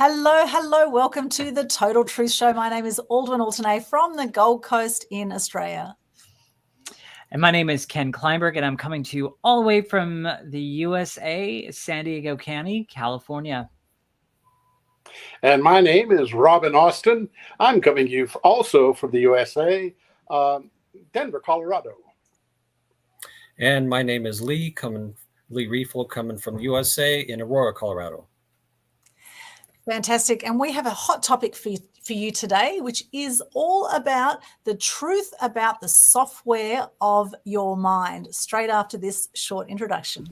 Hello, hello. Welcome to the Total Truth Show. My name is Aldwyn Altanay from the Gold Coast in Australia. And my name is Ken Kleinberg, and I'm coming to you all the way from the USA, San Diego County, California. And my name is Robin Austin. I'm coming to you also from the USA, Denver, Colorado. And my name is Lee Riefel, coming from USA in Aurora, Colorado. Fantastic. And we have a hot topic for you today, which is all about the truth about the software of your mind, straight after this short introduction.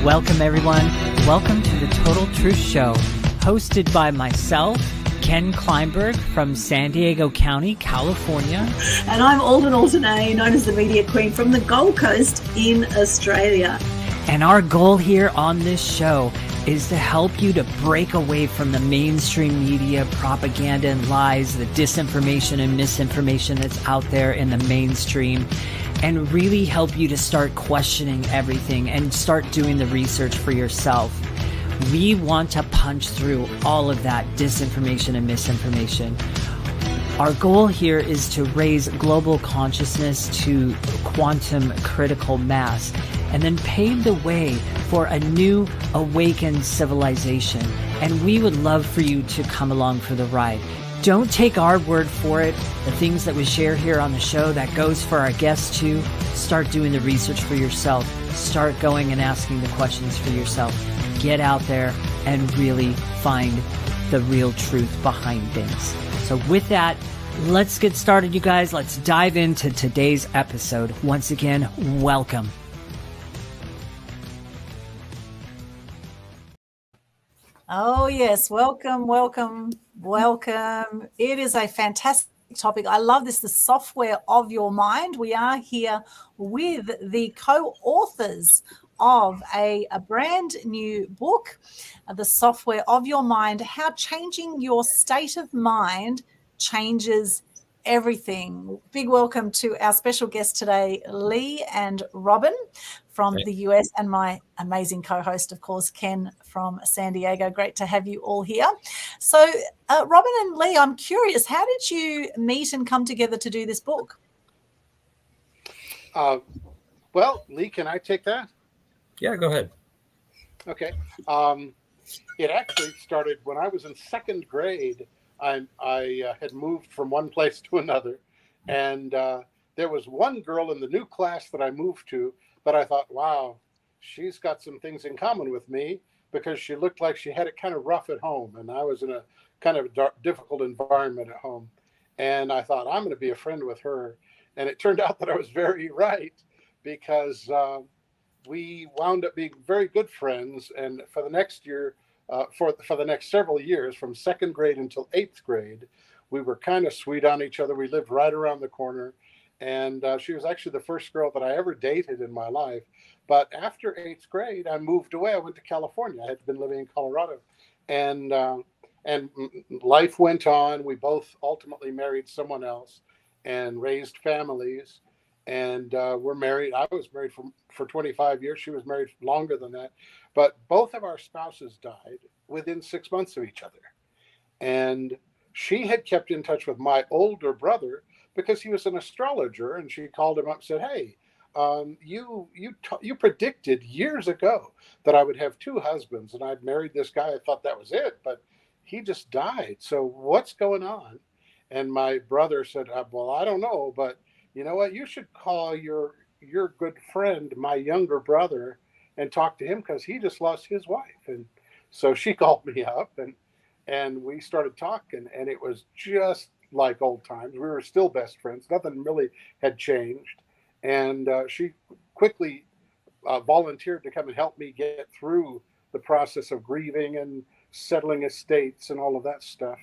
Welcome, everyone. Welcome to the Total Truth Show, hosted by myself, Ken Kleinberg from San Diego County, California. And I'm Aldwyn Altanay, known as the Media Queen from the Gold Coast in Australia. And our goal here on this show is to help you to break away from the mainstream media propaganda and lies, the disinformation and misinformation that's out there in the mainstream, and really help you to start questioning everything and start doing the research for yourself. We want to punch through all of that disinformation and misinformation. Our goal here is to raise global consciousness to quantum critical mass and then pave the way for a new awakened civilization. And we would love for you to come along for the ride. Don't take our word for it. The things that we share here on the show, that goes for our guests too. Start doing the research for yourself. Start going and asking the questions for yourself. Get out there and really find the real truth behind things. So with that, let's get started, you guys. Let's dive into today's episode. Once again, welcome. Oh, yes. Welcome, welcome, welcome. It is a fantastic topic. I love this, the software of your mind. We are here with the co-authors of a brand new book, The Software of Your Mind, How Changing Your State of Mind Changes Everything. Big welcome to our special guests today, Lee and Robin from the US, and my amazing co-host, of course, Ken from San Diego. Great to have you all here. So, Robin and Lee, I'm curious, how did you meet and come together to do this book? Well, Lee, can I take that? Yeah, go ahead. Okay. It actually started when I was in second grade. I had moved from one place to another, and there was one girl in the new class that I moved to that I thought, wow, she's got some things in common with me, because she looked like she had it kind of rough at home, and I was in a kind of difficult environment at home. And I thought, I'm going to be a friend with her. And it turned out that I was very right, because we wound up being very good friends. And for the next year, for the next several years, from second grade until eighth grade, we were kind of sweet on each other. We lived right around the corner. And she was actually the first girl that I ever dated in my life. But after eighth grade, I moved away. I went to California. I had been living in Colorado. And life went on. We both ultimately married someone else and raised families. And we're married. I was married for 25 years. She was married longer than that. But both of our spouses died within 6 months of each other. And she had kept in touch with my older brother because he was an astrologer. And she called him up and said, hey, you predicted years ago that I would have two husbands. And I'd married this guy. I thought that was it. But he just died. So what's going on? And my brother said, well, I don't know. But you know what? You should call your good friend, my younger brother, and talk to him, because he just lost his wife. And so she called me up, and we started talking, and it was just like old times. We were still best friends. Nothing really had changed. And she quickly volunteered to come and help me get through the process of grieving and settling estates and all of that stuff.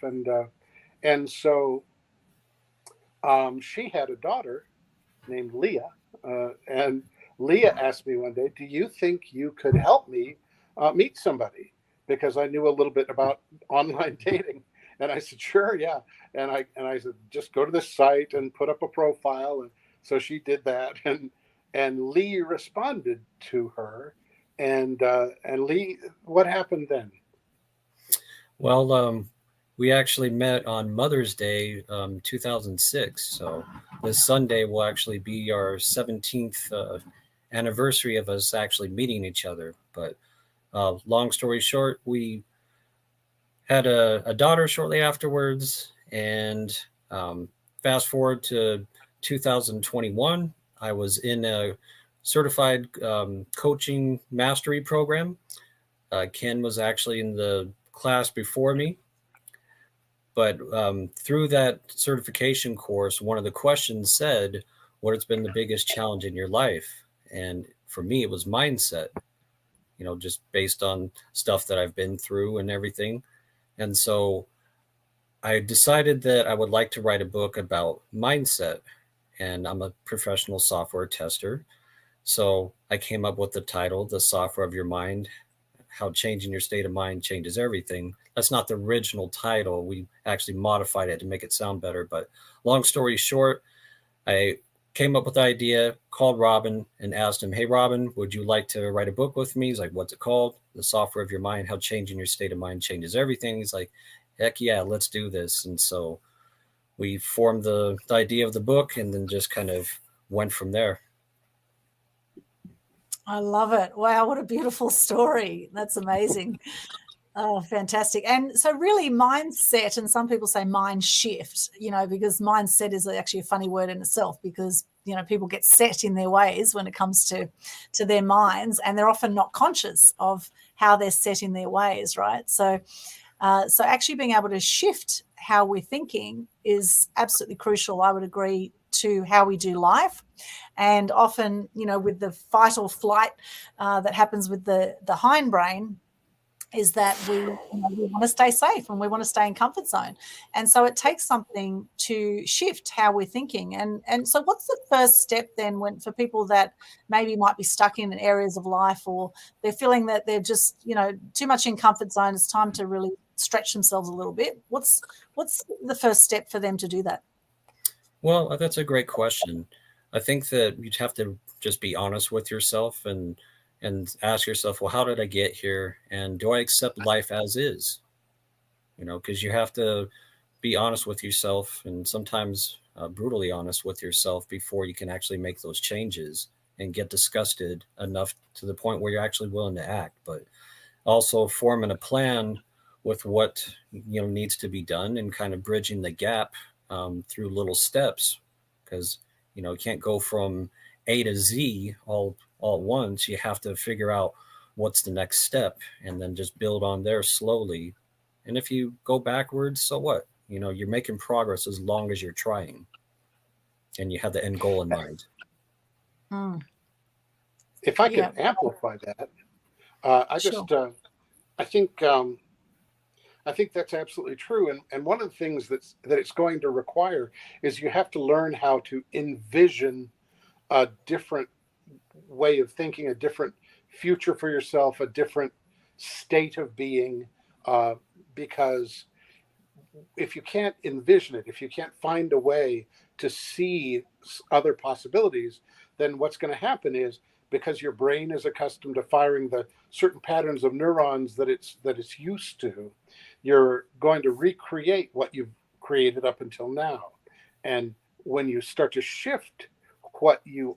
And so she had a daughter named Leah, and Leah asked me one day, do you think you could help me meet somebody? Because I knew a little bit about online dating. And I said, sure, yeah. And I said, just go to this site and put up a profile. And so she did that. And and Lee responded to her. And Lee, what happened then? Well, we actually met on Mother's Day, 2006. So this Sunday will actually be our 17th anniversary of us actually meeting each other. But long story short, we had a daughter shortly afterwards. And fast forward to 2021, I was in a certified coaching mastery program. Ken was actually in the class before me. But through that certification course, one of the questions said, what has been the biggest challenge in your life? And for me, it was mindset, just based on stuff that I've been through and everything. And so I decided that I would like to write a book about mindset. And I'm a professional software tester. So I came up with the title, The Software of Your Mind, How Changing Your State of Mind Changes Everything. That's not the original title. We actually modified it to make it sound better. But long story short, I came up with the idea, called Robin and asked him, hey, Robin, would you like to write a book with me? He's like, what's it called? The Software of Your Mind, How Changing Your State of Mind Changes Everything. He's like, heck yeah, let's do this. And so we formed the idea of the book and then just kind of went from there. I love it. Wow, what a beautiful story. That's amazing. Oh, fantastic. And so really mindset, and some people say mind shift, because mindset is actually a funny word in itself, because, people get set in their ways when it comes to their minds, and they're often not conscious of how they're set in their ways, right? So actually being able to shift how we're thinking is absolutely crucial, I would agree, to how we do life. And often, with the fight or flight that happens with the hindbrain, is that we want to stay safe and we want to stay in comfort zone. And so it takes something to shift how we're thinking. And so what's the first step then for people that maybe might be stuck in areas of life, or they're feeling that they're just, too much in comfort zone, it's time to really stretch themselves a little bit. What's the first step for them to do that? Well, that's a great question. I think that you'd have to just be honest with yourself and ask yourself, well, how did I get here? And do I accept life as is? Because you have to be honest with yourself, and sometimes brutally honest with yourself, before you can actually make those changes and get disgusted enough to the point where you're actually willing to act. But also forming a plan with what needs to be done, and kind of bridging the gap through little steps, because you can't go from A to Z all at once. You have to figure out what's the next step, and then just build on there slowly. And if you go backwards, so what? You're making progress as long as you're trying, and you have the end goal in mind. If I can amplify that, I think that's absolutely true. And one of the things that it's going to require is you have to learn how to envision a different way of thinking, a different future for yourself, a different state of being, because if you can't envision it, if you can't find a way to see other possibilities, then what's going to happen is, because your brain is accustomed to firing the certain patterns of neurons that it's used to, you're going to recreate what you've created up until now. And when you start to shift what you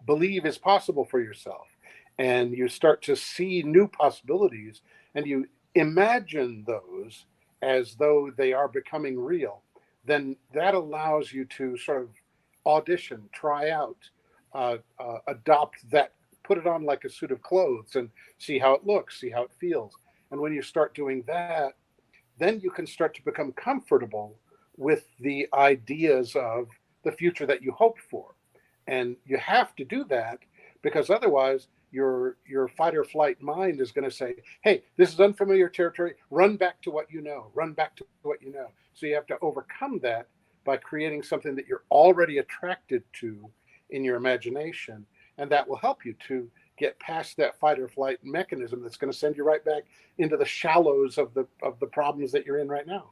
believe is possible for yourself, and you start to see new possibilities, and you imagine those as though they are becoming real, then that allows you to sort of audition, try out, adopt that, put it on like a suit of clothes and see how it looks, see how it feels. And when you start doing that, then you can start to become comfortable with the ideas of the future that you hoped for. And you have to do that, because otherwise your fight or flight mind is going to say, hey, this is unfamiliar territory, run back to what you know, So you have to overcome that by creating something that you're already attracted to in your imagination. And that will help you to get past that fight or flight mechanism that's going to send you right back into the shallows of the problems that you're in right now.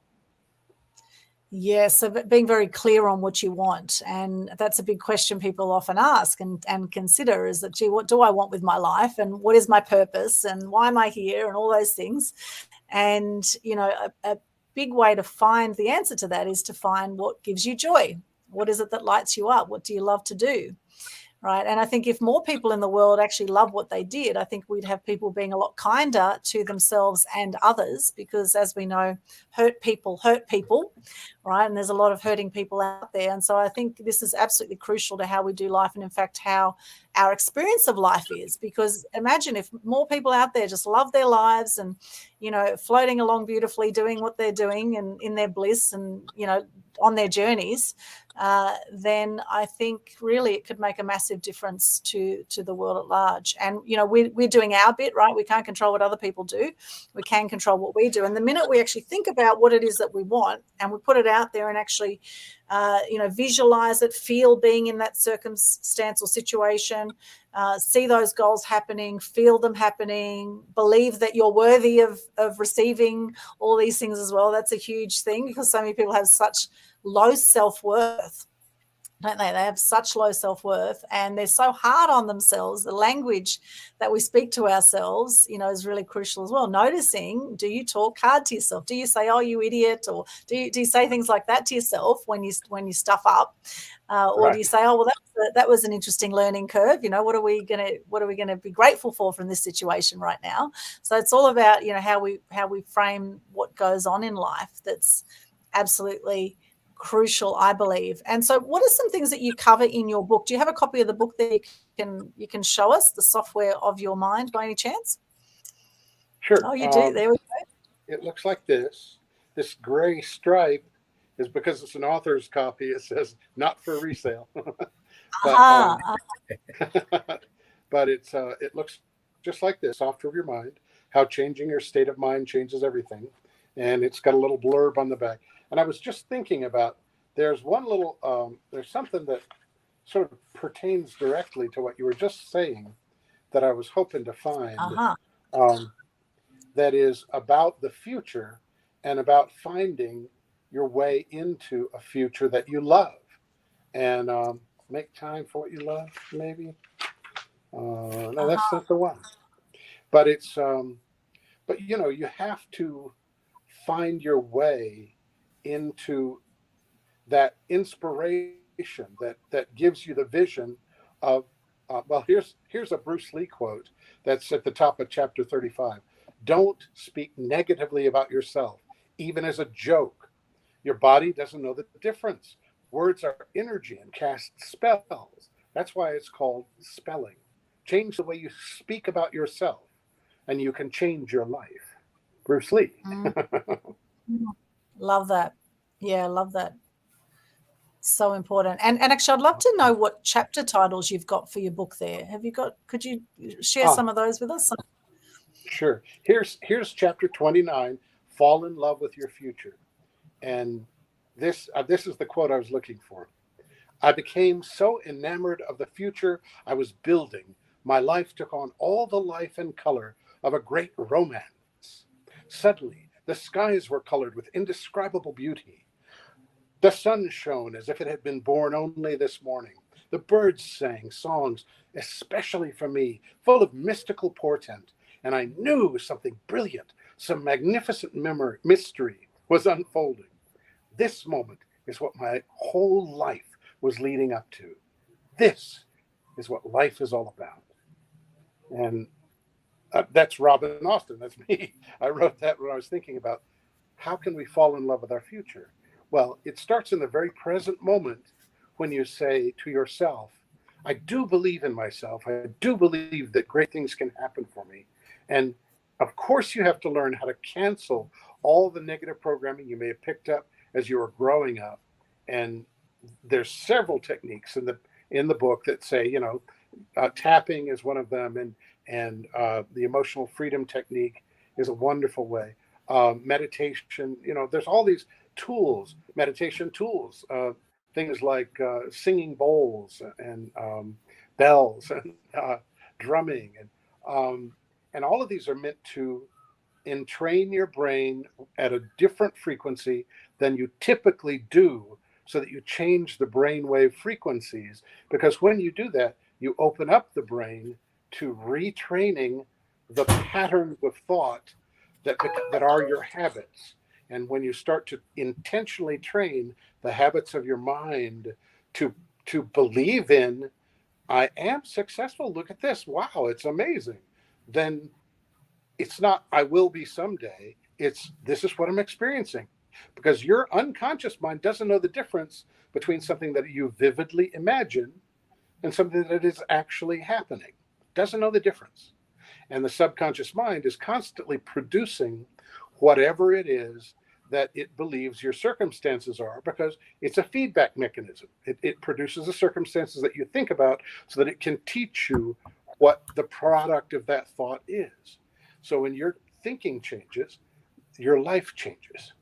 Yeah, so being very clear on what you want, and that's a big question people often ask and consider is that, gee, what do I want with my life, and what is my purpose, and why am I here, and all those things. And, you know, a big way to find the answer to that is to find what gives you joy. What is it that lights you up? What do you love to do? Right. And I think if more people in the world actually love what they did, I think we'd have people being a lot kinder to themselves and others, because as we know, hurt people, right? And there's a lot of hurting people out there. And so I think this is absolutely crucial to how we do life, and in fact, how our experience of life is. Because imagine if more people out there just love their lives and, you know, floating along beautifully, doing what they're doing and in their bliss and, you know, on their journeys, then I think really it could make a massive difference to the world at large. And, you know, we're doing our bit, right? We can't control what other people do. We can control what we do. And the minute we actually think about what it is that we want and we put it out there and actually, you know, visualize it, feel being in that circumstance or situation, see those goals happening, feel them happening, believe that you're worthy of receiving all these things as well. That's a huge thing, because so many people have such low self-worth, don't they? They have such low self-worth, and they're so hard on themselves. The language that we speak to ourselves, you know, is really crucial as well. Noticing, do you talk hard to yourself? Do you say, "Oh, you idiot," or do you say things like that to yourself when you stuff up, or Right. do you say, "Oh, well, that was an interesting learning curve. You know, what are we gonna be grateful for from this situation right now?" So it's all about, you know, how we frame what goes on in life. That's absolutely crucial, I believe. And so what are some things that you cover in your book? Do you have a copy of the book that you can show us, The Software of Your Mind, by any chance? Sure. Oh, you do. There we go. It looks like this. This gray stripe is because it's an author's copy. It says not for resale. but Aha. but it looks just like this. Software of Your Mind: How Changing Your State of Mind Changes Everything. And it's got a little blurb on the back. And I was just thinking about, there's one little there's something that sort of pertains directly to what you were just saying that I was hoping to find. Aha. Um, that is about the future and about finding your way into a future that you love, and make time for what you love. Maybe no, that's not the one. But it's but you know, you have to find your way into that inspiration that gives you the vision of well, here's a Bruce Lee quote that's at the top of chapter 35. Don't speak negatively about yourself, even as a joke. Your body doesn't know the difference. Words are energy and cast spells. That's why it's called spelling. Change the way you speak about yourself, and you can change your life. Bruce Lee. Love that. Yeah, love that. So important. And actually, I'd love to know what chapter titles you've got for your book there. Could you share some of those with us? Sure. Here's chapter 29, Fall in Love with Your Future. And this is the quote I was looking for. I became so enamored of the future I was building, my life took on all the life and color of a great romance. Suddenly, the skies were colored with indescribable beauty. The sun shone as if it had been born only this morning. The birds sang songs especially for me, full of mystical portent, and I knew something brilliant, some magnificent mystery was unfolding. This moment is what my whole life was leading up to. This is what life is all about. And that's Robin Austin. That's me. I wrote that when I was thinking about how can we fall in love with our future? Well, it starts in the very present moment when you say to yourself, I do believe in myself. I do believe that great things can happen for me. And of course, you have to learn how to cancel all the negative programming you may have picked up as you were growing up. And there's several techniques in the book that say, you know, tapping is one of them, and the emotional freedom technique is a wonderful way. Meditation, you know, there's all these tools, meditation tools, things like singing bowls and bells and drumming, and all of these are meant to entrain your brain at a different frequency than you typically do, so that you change the brainwave frequencies. Because when you do that, you open up the brain to retraining the patterns of thought that are your habits. And when you start to intentionally train the habits of your mind to believe in, I am successful, look at this, wow, it's amazing, then it's not I will be someday, it's this is what I'm experiencing. Because your unconscious mind doesn't know the difference between something that you vividly imagine and something that is actually happening. Doesn't know the difference. And the subconscious mind is constantly producing whatever it is that it believes your circumstances are, because it's a feedback mechanism. It produces the circumstances that you think about so that it can teach you what the product of that thought is. So when your thinking changes, your life changes.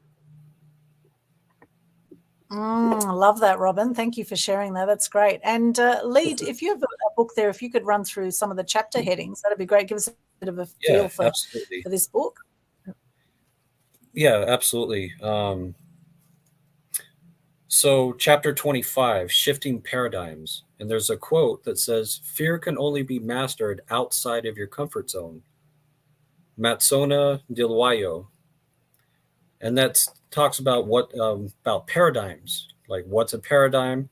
I love that, Robin. Thank you for sharing that. That's great. And Lee, if you have a book there, if you could run through some of the chapter headings, that'd be great. Give us a bit of a feel for this book. Yeah, absolutely. So chapter 25, Shifting Paradigms. And there's a quote that says, fear can only be mastered outside of your comfort zone. Matsona Dilwayo. And that talks about about paradigms, like what's a paradigm,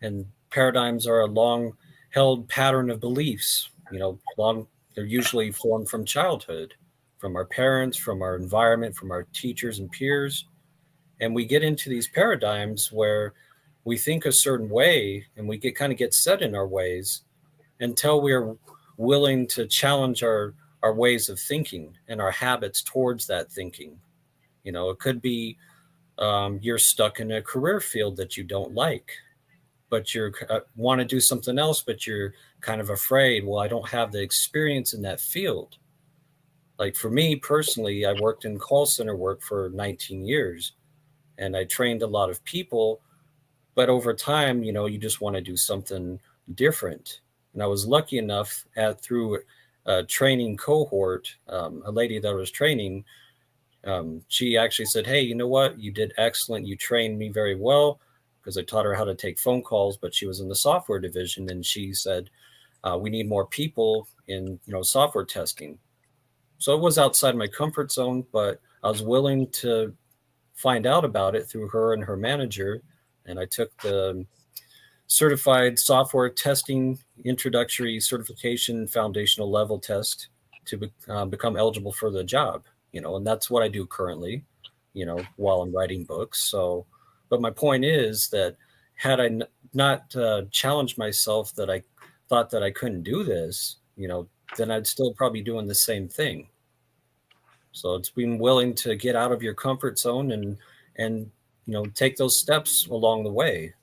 and paradigms are a long-held pattern of beliefs. They're usually formed from childhood, from our parents, from our environment, from our teachers and peers, and we get into these paradigms where we think a certain way, and we get set in our ways until we're willing to challenge our ways of thinking and our habits towards that thinking. It could be you're stuck in a career field that you don't like, but you want to do something else, but you're kind of afraid, well, I don't have the experience in that field. Like for me personally, I worked in call center work for 19 years and I trained a lot of people, but over time, you just want to do something different. And I was lucky enough through a training cohort, a lady that I was training, she actually said, hey, you know what? You did excellent. You trained me very well, because I taught her how to take phone calls, but she was in the software division. And she said, we need more people in, software testing. So it was outside my comfort zone, but I was willing to find out about it through her and her manager. And I took the certified software testing introductory certification foundational level test to become eligible for the job. And that's what I do currently, while I'm writing books. So, but my point is that had I not challenged myself that I thought that I couldn't do this, then I'd still probably doing the same thing. So it's being willing to get out of your comfort zone and take those steps along the way.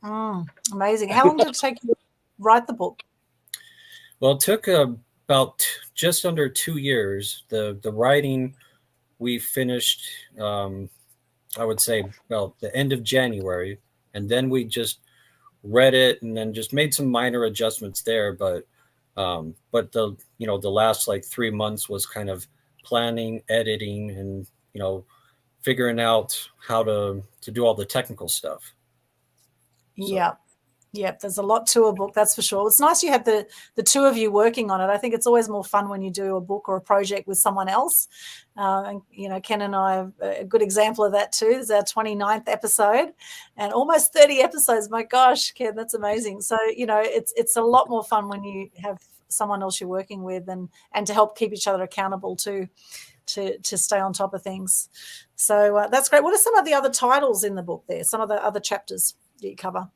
Amazing. How long did it take you to write the book? Well, it took about just under 2 years. The writing, we finished, I would say, about the end of January, and then we just read it and then just made some minor adjustments there. But the last 3 months was kind of planning, editing, and figuring out how to do all the technical stuff. So. Yeah, there's a lot to a book, that's for sure. It's nice you have the two of you working on it. I think it's always more fun when you do a book or a project with someone else. And Ken and I are a good example of that too. This is our 29th episode and almost 30 episodes. My gosh, Ken, that's amazing. So, it's a lot more fun when you have someone else you're working with and to help keep each other accountable too, to stay on top of things. So that's great. What are some of the other titles in the book there? Some of the other chapters that you cover?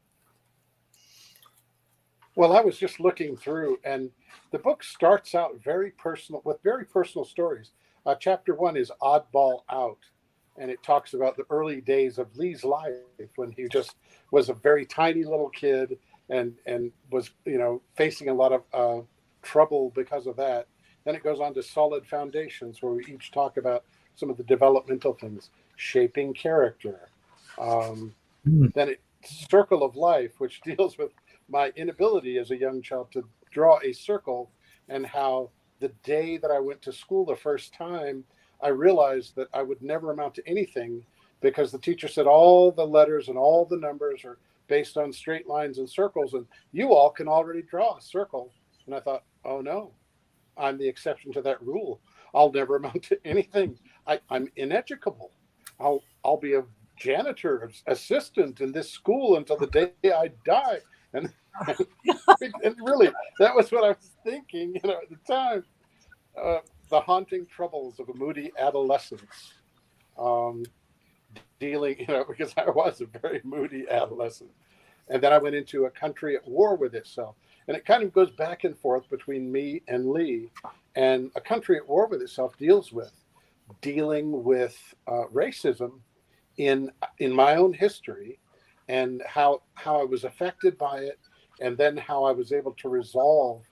Well, I was just looking through, and the book starts out very personal, with very personal stories. Chapter 1 is Oddball Out, and it talks about the early days of Lee's life when he just was a very tiny little kid and was, facing a lot of trouble because of that. Then it goes on to Solid Foundations, where we each talk about some of the developmental things, shaping character. Then it's Circle of Life, which deals with my inability as a young child to draw a circle and how the day that I went to school the first time, I realized that I would never amount to anything because the teacher said all the letters and all the numbers are based on straight lines and circles, and you all can already draw a circle. And I thought, oh no, I'm the exception to that rule. I'll never amount to anything. I'm ineducable. I'll be a janitor assistant in this school until the day I die. And, and really, that was what I was thinking, at the time. The haunting troubles of a moody adolescence. Dealing, because I was a very moody adolescent. And then I went into a country at war with itself. And it kind of goes back and forth between me and Lee. And A Country at War with Itself dealing with racism in my own history, and how I was affected by it, and then how I was able to resolve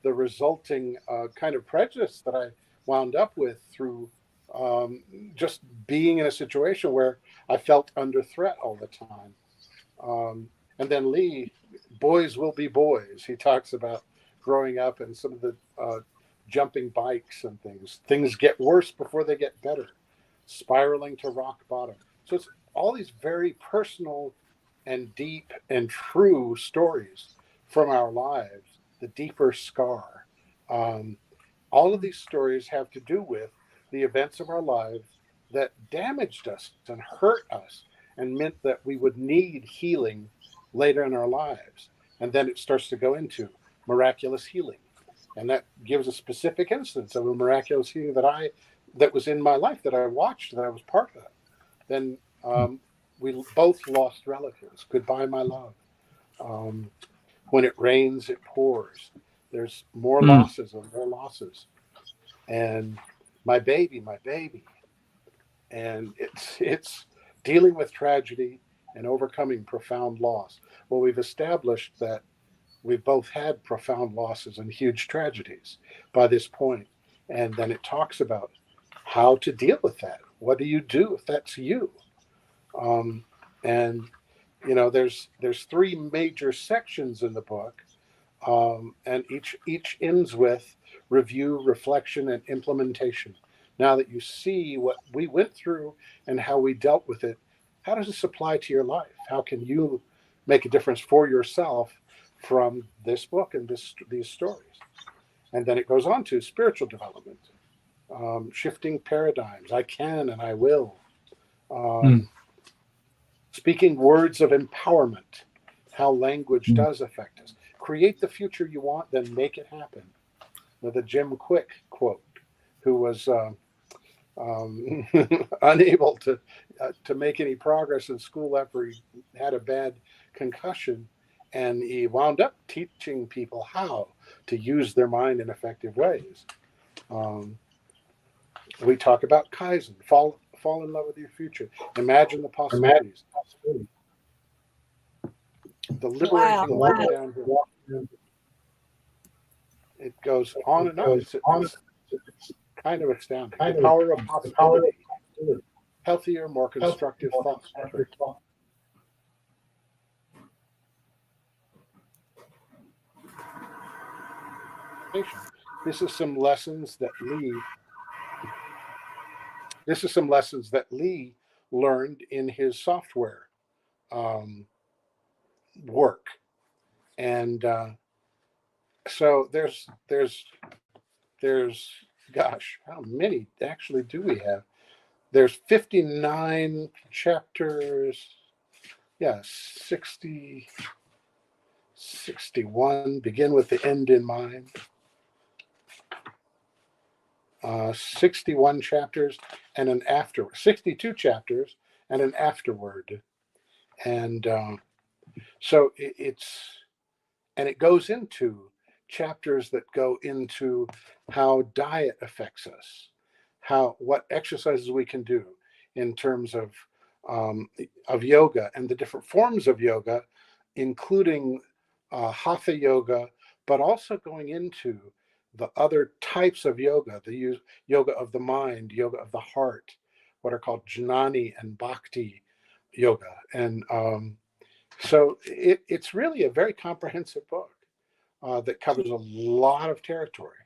the resulting kind of prejudice that I wound up with through just being in a situation where I felt under threat all the time. And then Lee, boys will be boys. He talks about growing up and some of the jumping bikes and things. Things get worse before they get better, spiraling to rock bottom. So it's all these very personal and deep and true stories from our lives, the deeper scar. All of these stories have to do with the events of our lives that damaged us and hurt us and meant that we would need healing later in our lives. And then it starts to go into miraculous healing. And that gives a specific instance of a miraculous healing that was in my life, that I watched, that I was part of. Then we both lost relatives. Goodbye, my love. When it rains, it pours. There's more losses and more losses. And my baby. And it's dealing with tragedy and overcoming profound loss. Well, we've established that we've both had profound losses and huge tragedies by this point. And then it talks about how to deal with that. What do you do if that's you? And there's three major sections in the book, and each ends with review, reflection, and implementation. Now that you see what we went through and how we dealt with it, how does this apply to your life? How can you make a difference for yourself from this book and these stories? And then it goes on to spiritual development, shifting paradigms. I can and I will. Speaking words of empowerment, how language does affect us. Create the future you want, then make it happen. The Jim Quick quote, who was unable to make any progress in school after he had a bad concussion, and he wound up teaching people how to use their mind in effective ways. We talk about Kaizen, fall in love with your future, imagine the possibilities. The liberating walk down here. It goes on and on. It's kind of astounding. The power of possibility. Healthier, more constructive thoughts. This is some lessons that Lee learned in his software work. And so there's gosh, how many actually do we have? There's 59 chapters. Yeah, 61. Begin with the end in mind. 61 chapters and an afterword. 62 chapters and an afterword. And so it goes into chapters that go into how diet affects us, what exercises we can do in terms of yoga and the different forms of yoga, including hatha yoga, but also going into the other types of yoga, the yoga of the mind, yoga of the heart, what are called jnani and bhakti yoga. And so it's really a very comprehensive book that covers a lot of territory.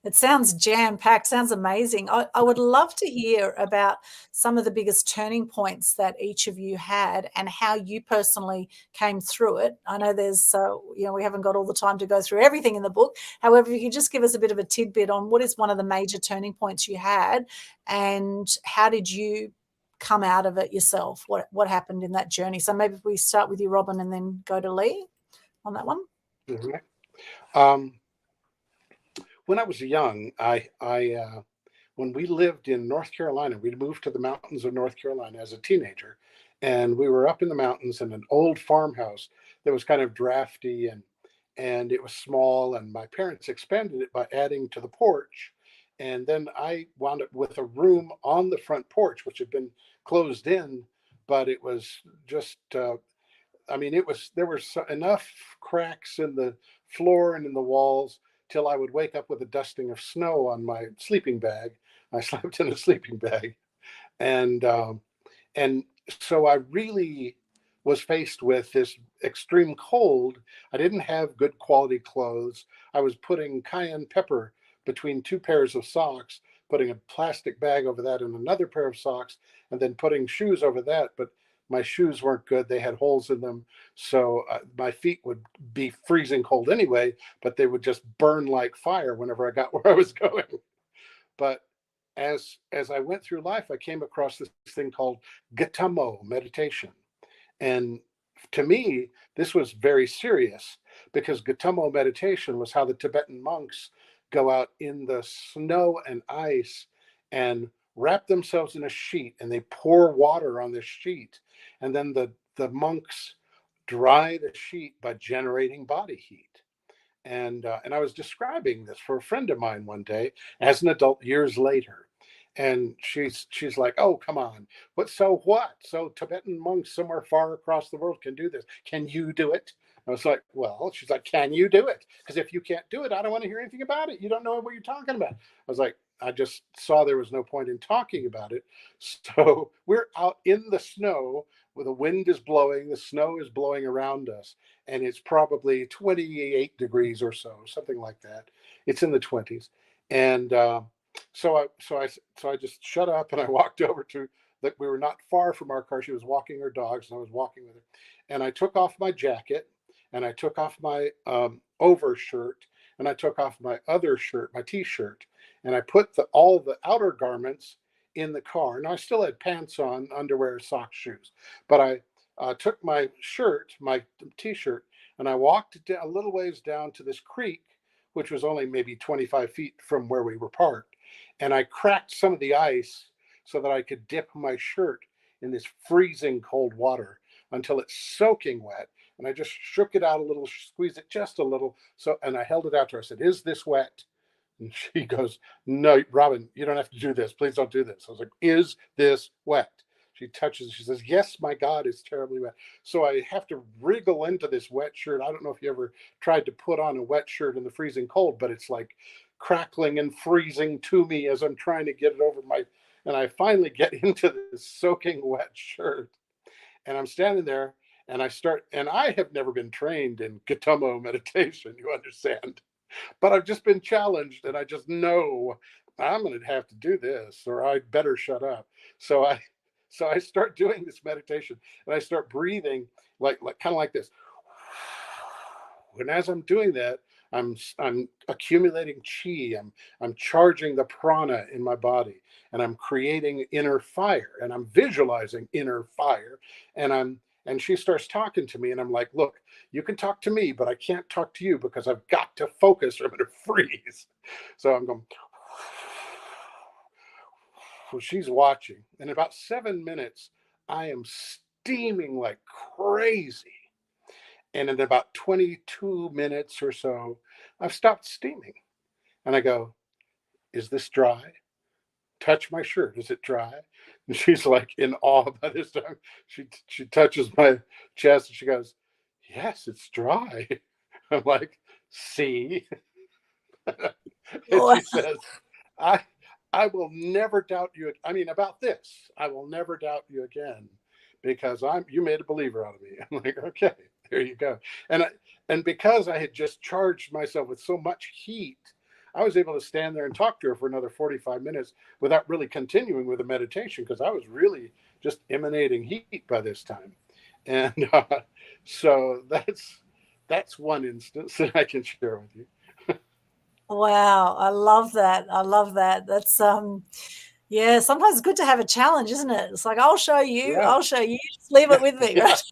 It sounds jam-packed, sounds amazing. I would love to hear about some of the biggest turning points that each of you had and how you personally came through it. I know there's, we haven't got all the time to go through everything in the book. However, if you could just give us a bit of a tidbit on what is one of the major turning points you had and how did you come out of it yourself? What happened in that journey? So maybe we start with you, Robin, and then go to Lee on that one. Mm-hmm. When I was young, when we lived in North Carolina, we moved to the mountains of North Carolina as a teenager, and we were up in the mountains in an old farmhouse that was kind of drafty and it was small, and my parents expanded it by adding to the porch, and then I wound up with a room on the front porch which had been closed in, but it was just there were enough cracks in the floor and in the walls till I would wake up with a dusting of snow on my sleeping bag. I slept in a sleeping bag, and and so I really was faced with this extreme cold. I didn't have good quality clothes. I was putting cayenne pepper between two pairs of socks, putting a plastic bag over that and another pair of socks, and then putting shoes over that. But my shoes weren't good. They had holes in them. So my feet would be freezing cold anyway, but they would just burn like fire whenever I got where I was going. But as I went through life, I came across this thing called Gautamo meditation. And to me, this was very serious because Gautamo meditation was how the Tibetan monks go out in the snow and ice and wrap themselves in a sheet, and they pour water on this sheet. And then the monks dry the sheet by generating body heat. And I was describing this for a friend of mine one day as an adult years later. And she's like, oh, come on. What? So Tibetan monks somewhere far across the world can do this. Can you do it? I was like, well, she's like, can you do it? Because if you can't do it, I don't want to hear anything about it. You don't know what you're talking about. I was like, I just saw there was no point in talking about it. So we're out in the snow where the wind is blowing, the snow is blowing around us, and it's probably 28 degrees or so, something like that. It's in the 20s. And so I just shut up and I walked over to that. We were not far from our car. She was walking her dogs and I was walking with her. And I took off my jacket and I took off my overshirt and I took off my other shirt, my t-shirt, and I put all the outer garments in the car. Now I still had pants on, underwear, socks, shoes, but I took my shirt, my t-shirt, and I walked a little ways down to this creek, which was only maybe 25 feet from where we were parked. And I cracked some of the ice so that I could dip my shirt in this freezing cold water until it's soaking wet. And I just shook it out a little, squeezed it just a little. And I held it out to her. I said, is this wet? And she goes, no, Robin, you don't have to do this. Please don't do this. I was like, is this wet? She touches it. She says, yes, my God, it's terribly wet. So I have to wriggle into this wet shirt. I don't know if you ever tried to put on a wet shirt in the freezing cold, but it's like crackling and freezing to me as I'm trying to get it over and I finally get into this soaking wet shirt. And I'm standing there and I have never been trained in Gautamo meditation, you understand. But I've just been challenged and I just know I'm going to have to do this or I better shut up. So I start doing this meditation and I start breathing like kind of like this. And as I'm doing that, I'm accumulating chi. I'm charging the prana in my body, and I'm creating inner fire, and I'm visualizing inner fire. And she starts talking to me, and I'm like, look, you can talk to me, but I can't talk to you because I've got to focus or I'm going to freeze. So I'm going. Well, she's watching. In about 7 minutes, I am steaming like crazy. And in about 22 minutes or so, I've stopped steaming. And I go, is this dry? Touch my shirt. Is it dry? And she's like in awe by this time. She touches my chest and she goes, yes, it's dry. I'm like, see? And she says, I will never doubt you. I mean, about this, I will never doubt you again because you made a believer out of me. I'm like, okay, there you go. And because I had just charged myself with so much heat, I was able to stand there and talk to her for another 45 minutes without really continuing with the meditation, because I was really just emanating heat by this time. And so that's one instance that I can share with you. Wow, I love that. I love that. That's yeah, sometimes it's good to have a challenge, isn't it? It's like, I'll show you, Yeah. I'll show you, just leave it with me, Yeah. right?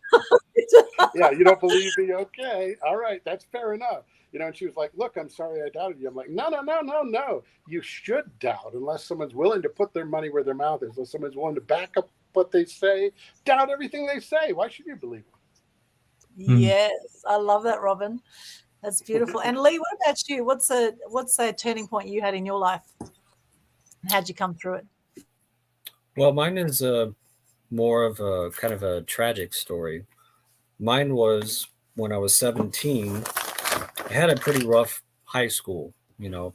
Yeah, you don't believe me? Okay. All right, that's fair enough. And she was like, look, I'm sorry I doubted you. I'm like, no, no, no, no, no. You should doubt unless someone's willing to put their money where their mouth is, unless someone's willing to back up what they say. Doubt everything they say. Why should you believe them? Yes, I love that, Robin. That's beautiful. And Lee, what about you? What's a turning point you had in your life? And how'd you come through it? Well, mine is more of a kind of a tragic story. Mine was when I was 17. I had a pretty rough high school.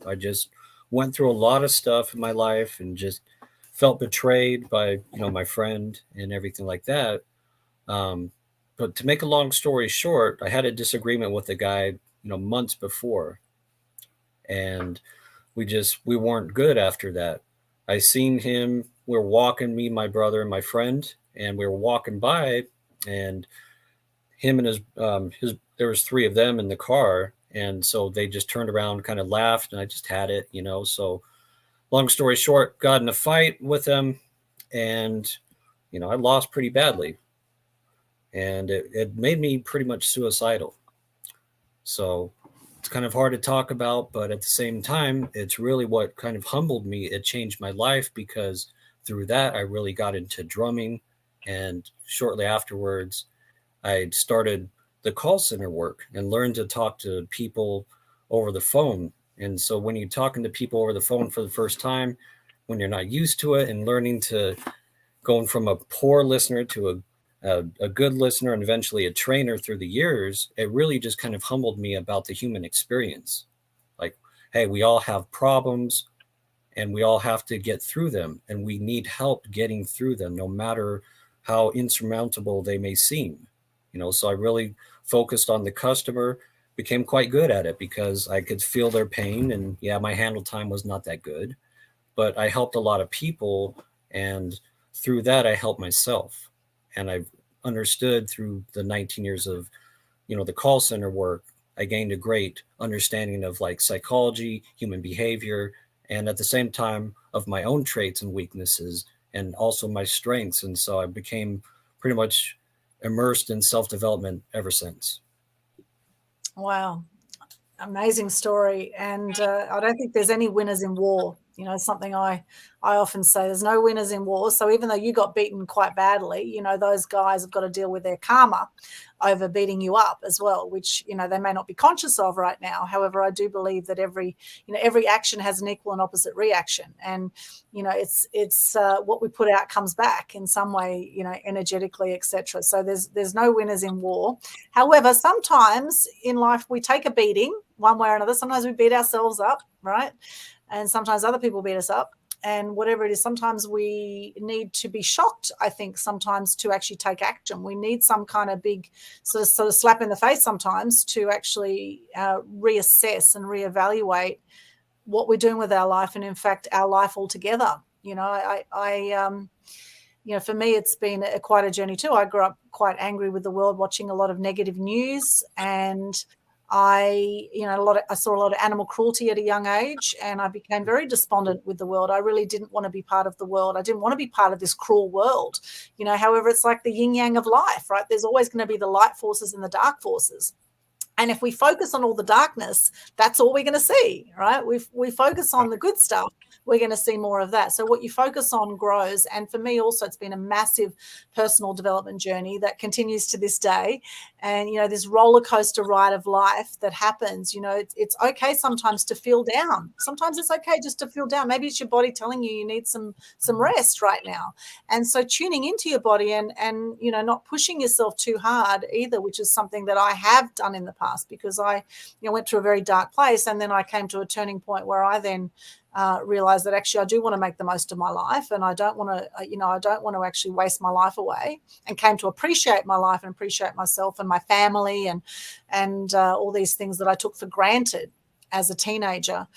I just went through a lot of stuff in my life and just felt betrayed by, my friend and everything like that. But to make a long story short, I had a disagreement with a guy, months before. And we weren't good after that. I seen him, we were walking, me, my brother, and my friend, and we were walking by, and him and his there was three of them in the car, and so they just turned around, kind of laughed, and I just had it. So long story short, got in a fight with them, and I lost pretty badly, and it made me pretty much suicidal. So it's kind of hard to talk about, but at the same time, it's really what kind of humbled me. It changed my life, because through that, I really got into drumming. And shortly afterwards, I started the call center work and learned to talk to people over the phone. And so when you're talking to people over the phone for the first time, when you're not used to it, and learning to going from a poor listener to a good listener and eventually a trainer through the years, it really just kind of humbled me about the human experience. Like, hey, we all have problems and we all have to get through them, and we need help getting through them, no matter how insurmountable they may seem. So I really focused on the customer, became quite good at it because I could feel their pain. And yeah, my handle time was not that good, but I helped a lot of people. And through that, I helped myself. And I've understood through the 19 years of, the call center work, I gained a great understanding of like psychology, human behavior, and at the same time of my own traits and weaknesses, and also my strengths. And so I became pretty much immersed in self-development ever since. Wow. Amazing story. And I don't think there's any winners in war. Something I often say, there's no winners in war. So even though you got beaten quite badly, those guys have got to deal with their karma over beating you up as well, which, they may not be conscious of right now. However, I do believe that every action has an equal and opposite reaction. And, it's what we put out comes back in some way, energetically, etc. So there's no winners in war. However, sometimes in life we take a beating one way or another. Sometimes we beat ourselves up, right? And sometimes other people beat us up, and whatever it is, sometimes we need to be shocked, I think, sometimes to actually take action. We need some kind of big sort of slap in the face sometimes to actually reassess and reevaluate what we're doing with our life, and in fact, our life altogether. For me, it's been quite a journey too. I grew up quite angry with the world, watching a lot of negative news, and I saw a lot of animal cruelty at a young age, and I became very despondent with the world. I really didn't want to be part of the world. I didn't want to be part of this cruel world. However, it's like the yin yang of life, right? There's always going to be the light forces and the dark forces. And if we focus on all the darkness, that's all we're going to see, right? We focus on the good stuff, we're going to see more of that. So what you focus on grows. And for me also, it's been a massive personal development journey that continues to this day. And, this roller coaster ride of life that happens, it's okay sometimes to feel down. Sometimes it's okay just to feel down. Maybe it's your body telling you need some rest right now. And so tuning into your body and not pushing yourself too hard either, which is something that I have done in the past, because I went to a very dark place, and then I came to a turning point where I then realized that actually I do want to make the most of my life, and I don't want to actually waste my life away, and came to appreciate my life and appreciate myself and my family and all these things that I took for granted. as a teenager.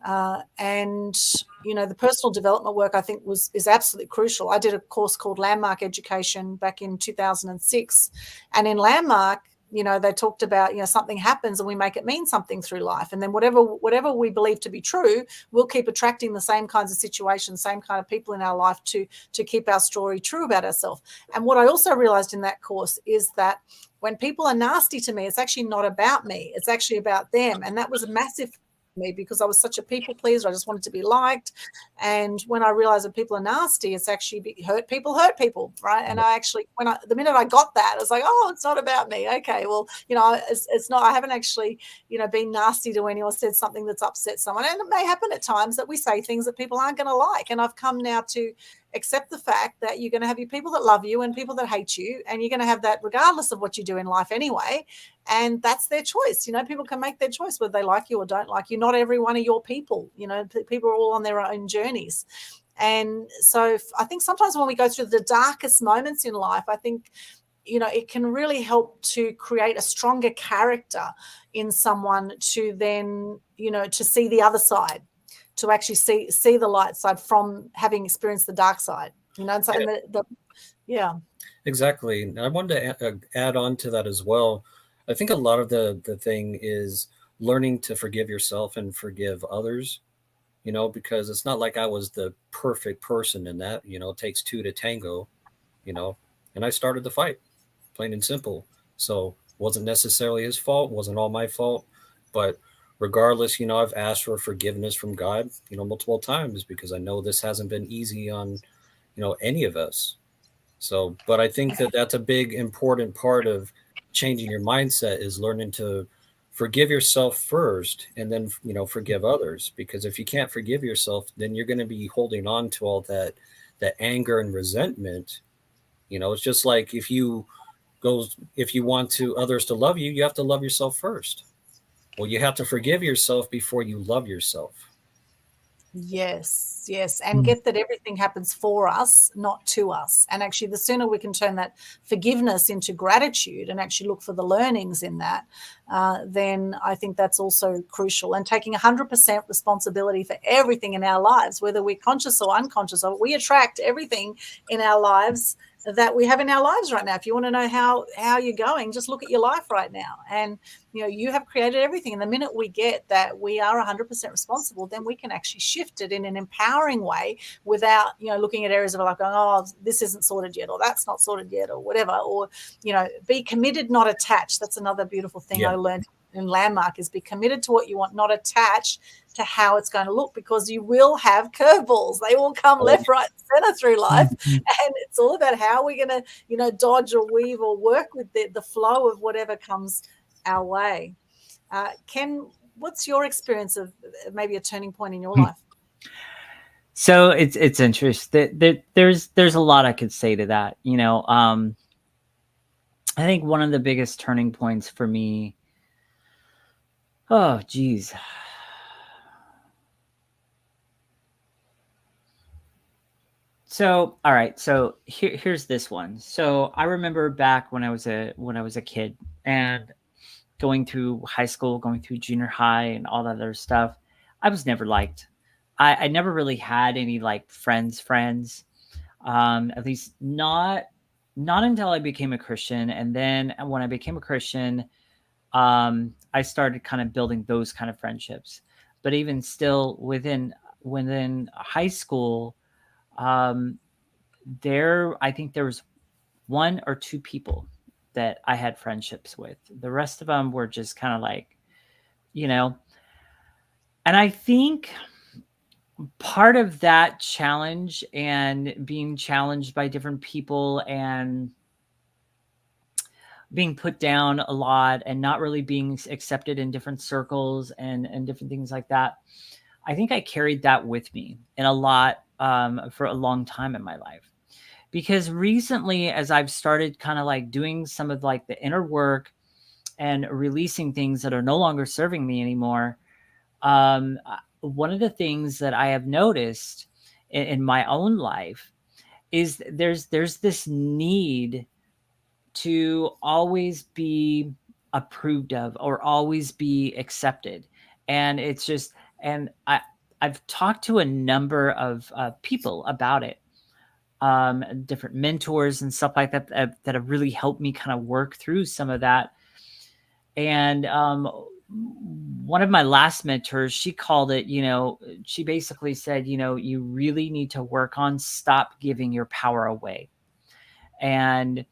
And, you know, the personal development work I think is absolutely crucial. I did a course called Landmark Education back in 2006. And in Landmark, you know, they talked about, you know, something happens and we make it mean something through life. And then whatever we believe to be true, we'll keep attracting the same kinds of situations, same kind of people in our life to keep our story true about ourselves. And what I also realized in that course is that when people are nasty to me, it's actually not about me. It's actually about them. And that was a massive me because I was such a people pleaser. I just wanted to be liked. And when I realized that people are nasty, it's actually hurt people, right? And I actually, the minute I got that, I was like, oh, it's not about me. Okay, well, you know, it's not, I haven't actually, you know, been nasty to anyone or said something that's upset someone. And it may happen at times that we say things that people aren't going to like. And I've come now to accept the fact that you're going to have your people that love you and people that hate you, and you're going to have that regardless of what you do in life anyway. And that's their choice. You know, people can make their choice whether they like you or don't like you. Not every one of your people, you know, people are all on their own journeys. And so I think sometimes when we go through the darkest moments in life, I think, you know, it can really help to create a stronger character in someone to then, you know, to see the other side, to actually see the light side from having experienced the dark side, you know. And so, yeah. Exactly. I wanted to add on to that as well. I think a lot of the thing is learning to forgive yourself and forgive others, you know, because it's not like I was the perfect person in that, you know, it takes two to tango, you know, and I started the fight, plain and simple. So wasn't necessarily his fault, wasn't all my fault, but regardless, you know, I've asked for forgiveness from God, you know, multiple times because I know this hasn't been easy on, you know, any of us. So, but I think that that's a big important part of changing your mindset is learning to forgive yourself first and then, you know, forgive others. Because if you can't forgive yourself, then you're going to be holding on to all that anger and resentment. You know, it's just like if you want to others to love you, you have to love yourself first. Well, you have to forgive yourself before you love yourself. Yes, yes. And get that everything happens for us, not to us. And actually, the sooner we can turn that forgiveness into gratitude and actually look for the learnings in that, then I think that's also crucial. And taking 100% responsibility for everything in our lives, whether we're conscious or unconscious of it, we attract everything in our lives that we have in our lives right now. If you want to know how you're going, just look at your life right now. And, you know, you have created everything. And the minute we get that we are 100% responsible, then we can actually shift it in an empowering way without, you know, looking at areas of life going, oh, this isn't sorted yet, or that's not sorted yet, or whatever. Or, you know, be committed, not attached. That's another beautiful thing I learned in Landmark, is be committed to what you want, not attached to how it's going to look, because you will have curveballs. They will come left, right, and center through life. And it's all about how we're going to, you know, dodge or weave or work with the flow of whatever comes our way. Ken, what's your experience of maybe a turning point in your life? So it's interesting. There's a lot I could say to that. You know, I think one of the biggest turning points for me, oh, geez. So, all right. So here's this one. So I remember back when I was a kid and going through high school, going through junior high and all that other stuff. I was never liked. I never really had any like friends, at least not until I became a Christian. And then when I became a Christian, I started kind of building those kind of friendships. But even still within high school, I think there was one or two people that I had friendships with. The rest of them were just kind of like, you know, and I think part of that challenge and being challenged by different people and being put down a lot and not really being accepted in different circles and different things like that, I think I carried that with me in a lot for a long time in my life. Because recently, as I've started kind of like doing some of like the inner work and releasing things that are no longer serving me anymore, one of the things that I have noticed in my own life is there's this need to always be approved of or always be accepted. And it's just, and I've talked to a number of people about it, different mentors and stuff like that, that have really helped me kind of work through some of that. And one of my last mentors, she called it, she basically said, you really need to work on stop giving your power away. And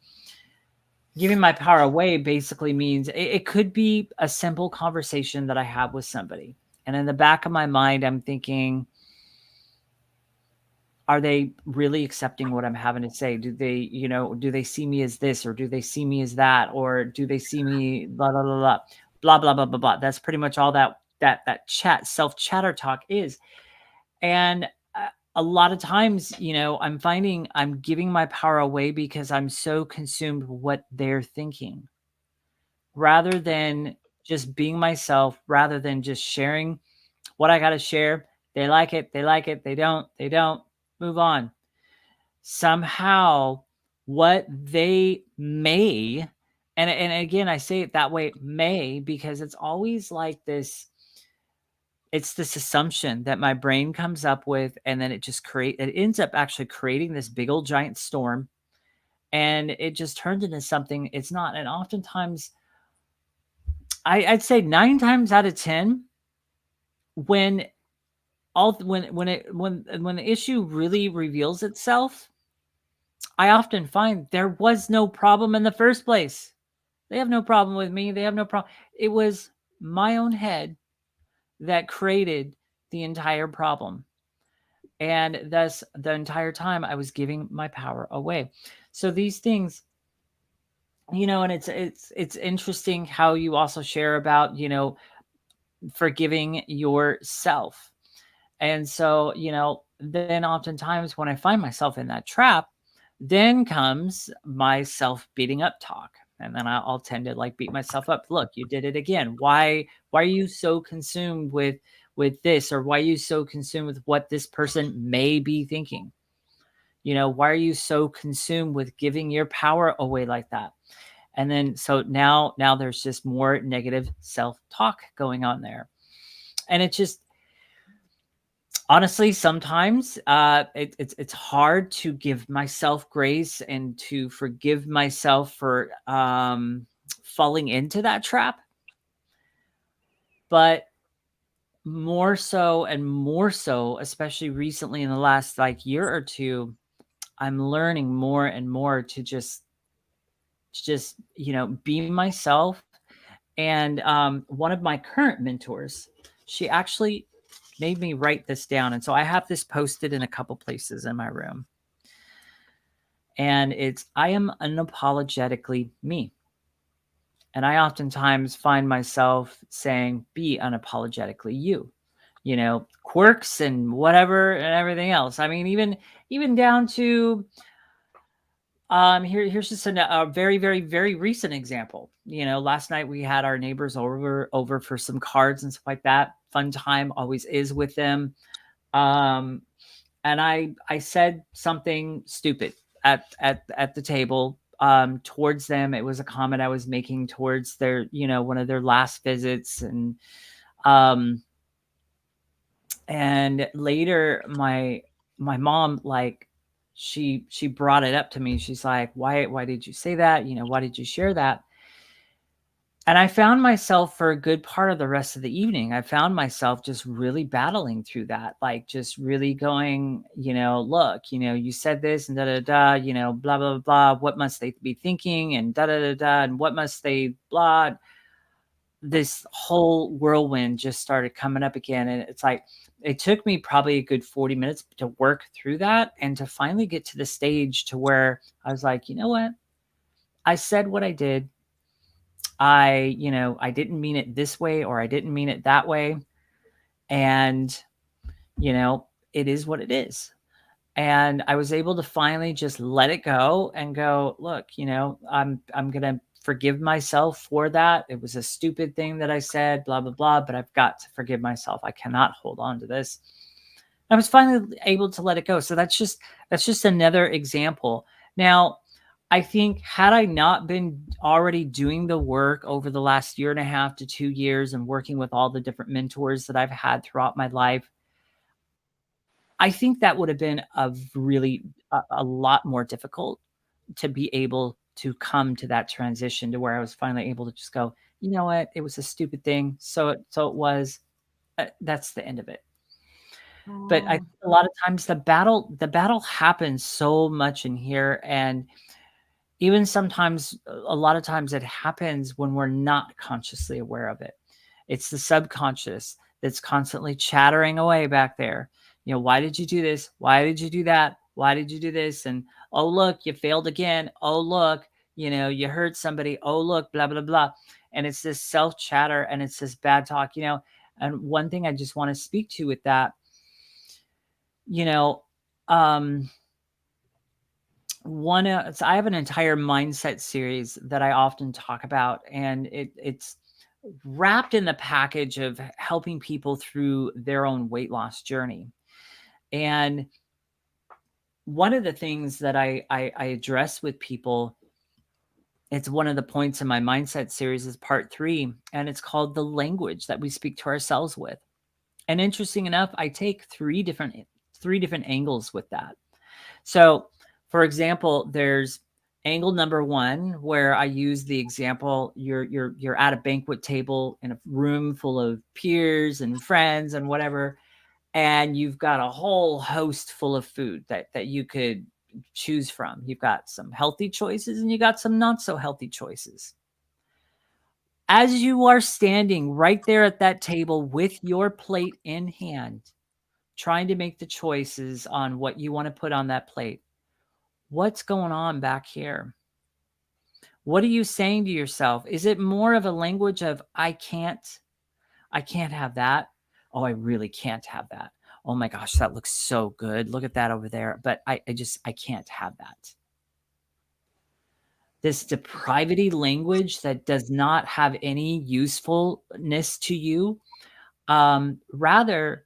giving my power away basically means it could be a simple conversation that I have with somebody. And in the back of my mind, I'm thinking, are they really accepting what I'm having to say? Do they, do they see me as this, or do they see me as that? Or do they see me blah, blah, blah, blah, blah, blah, blah, blah, blah. That's pretty much all that self-chatter talk is. And a lot of times, I'm finding I'm giving my power away because I'm so consumed with what they're thinking, rather than just being myself, rather than just sharing what I got to share. They like it. They like it. They don't. Move on. Somehow what they may, and again, I say it that way, may, because it's always like this. It's this assumption that my brain comes up with, and then it ends up actually creating this big old giant storm, and it just turns into something it's not. And oftentimes, I'd say 9 times out of 10, when the issue really reveals itself, I often find there was no problem in the first place. They have no problem with me. They have no problem. It was my own head that created the entire problem. And thus the entire time I was giving my power away. So these things, and it's interesting how you also share about, forgiving yourself. And so, then oftentimes when I find myself in that trap, then comes my self beating up talk. And then I'll tend to beat myself up. Look, you did it again. Why are you so consumed with this? Or why are you so consumed with what this person may be thinking? Why are you so consumed with giving your power away like that? And then, so now there's just more negative self-talk going on there. And it's just, honestly, sometimes it's hard to give myself grace and to forgive myself for falling into that trap. But more so, especially recently in the last year or two, I'm learning more and more to just be myself. And one of my current mentors, she actually made me write this down. And so I have this posted in a couple places in my room. And it's, I am unapologetically me. And I oftentimes find myself saying, be unapologetically you, quirks and whatever and everything else. I mean, even down to, here's just a very, very, very recent example. Last night we had our neighbors over for some cards and stuff like that. Fun time, always is with them. And I said something stupid at the table towards them. It was a comment I was making towards their, one of their last visits. And later my mom, she brought it up to me. She's like, why did you say that? Why did you share that? And I found myself for a good part of the rest of the evening, I found myself just really battling through that, just really going, look, you said this and blah, blah, blah, blah. What must they be thinking? And and what must they blah? This whole whirlwind just started coming up again. And it's it took me probably a good 40 minutes to work through that and to finally get to the stage to where I was like, you know what? I said what I did. I didn't mean it this way, or I didn't mean it that way. And, it is what it is. And I was able to finally just let it go and go, look, I'm going to forgive myself for that. It was a stupid thing that I said, blah, blah, blah, but I've got to forgive myself. I cannot hold on to this. I was finally able to let it go. So that's just another example. Now, I think had I not been already doing the work over the last 1.5 to 2 years and working with all the different mentors that I've had throughout my life, I think that would have been a lot more difficult to be able to come to that transition to where I was finally able to just go, you know what, it was a stupid thing. So it was, that's the end of it. But I think a lot of times the battle happens so much in here, and even sometimes, a lot of times it happens when we're not consciously aware of it. It's the subconscious that's constantly chattering away back there. You know, why did you do this? Why did you do that? Why did you do this? And oh, look, you failed again. Oh, look, you know, you hurt somebody. Oh, look, blah, blah, blah. And it's this self chatter and it's this bad talk, you know. And one thing I just want to speak to with that, you know, so I have an entire mindset series that I often talk about, and it's wrapped in the package of helping people through their own weight loss journey. And one of the things that I address with people, it's one of the points in my mindset series, is part 3, and it's called the language that we speak to ourselves with. And interesting enough, I take three different angles with that. So, for example, there's angle number 1, where I use the example, you're at a banquet table in a room full of peers and friends and whatever, and you've got a whole host full of food that you could choose from. You've got some healthy choices and you got some not so healthy choices. As you are standing right there at that table with your plate in hand, trying to make the choices on what you want to put on that plate, what's going on back here? What are you saying to yourself? Is it more of a language of, I can't have that. Oh, I really can't have that. Oh my gosh, that looks so good. Look at that over there. But I can't have that. This depravity language that does not have any usefulness to you. Rather,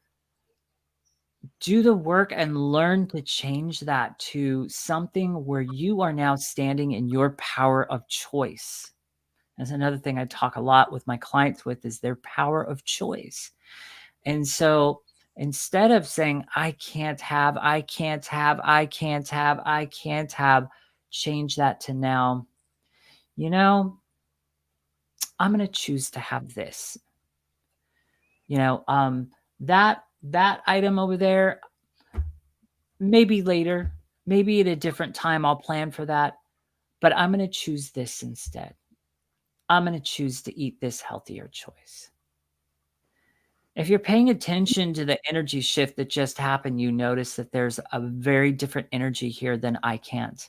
do the work and learn to change that to something where you are now standing in your power of choice. That's another thing I talk a lot with my clients with, is their power of choice. And so instead of saying, I can't have, change that to now, you know, I'm going to choose to have this. You know, that item over there, maybe later, maybe at a different time, I'll plan for that, but I'm going to choose this instead. I'm going to choose to eat this healthier choice. If you're paying attention to the energy shift that just happened, you notice that there's a very different energy here than I can't.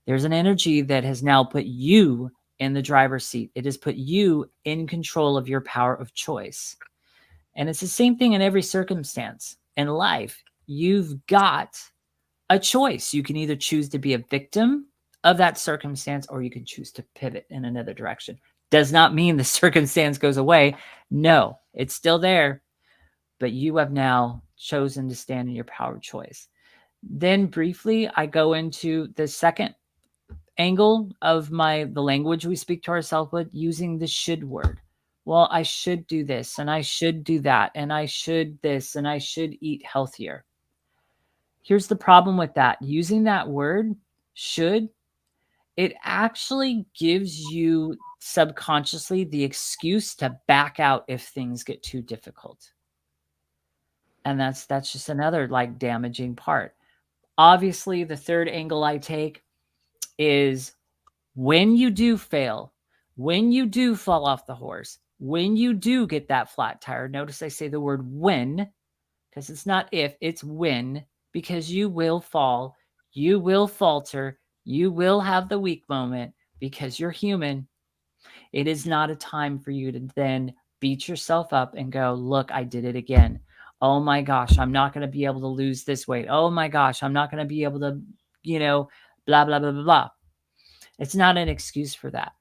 There's an energy that has now put you in the driver's seat. It has put you in control of your power of choice. And it's the same thing in every circumstance in life. You've got a choice. You can either choose to be a victim of that circumstance, or you can choose to pivot in another direction. Does not mean the circumstance goes away. No, it's still there, but you have now chosen to stand in your power of choice. Then briefly, I go into the second angle of the language we speak to ourselves with, using the should word. Well, I should do this, and I should do that, and I should this, and I should eat healthier. Here's the problem with that. Using that word, should, it actually gives you subconsciously the excuse to back out if things get too difficult. And that's just another like damaging part. Obviously, the third angle I take is when you do fail, when you do fall off the horse, when you do get that flat tire. Notice I say the word when, because it's not if, it's when, because you will fall, you will falter, you will have the weak moment, because you're human. It is not a time for you to then beat yourself up and go, look, I did it again. Oh my gosh, I'm not going to be able to lose this weight. Oh my gosh, I'm not going to be able to, blah, blah, blah, blah, blah. It's not an excuse for that.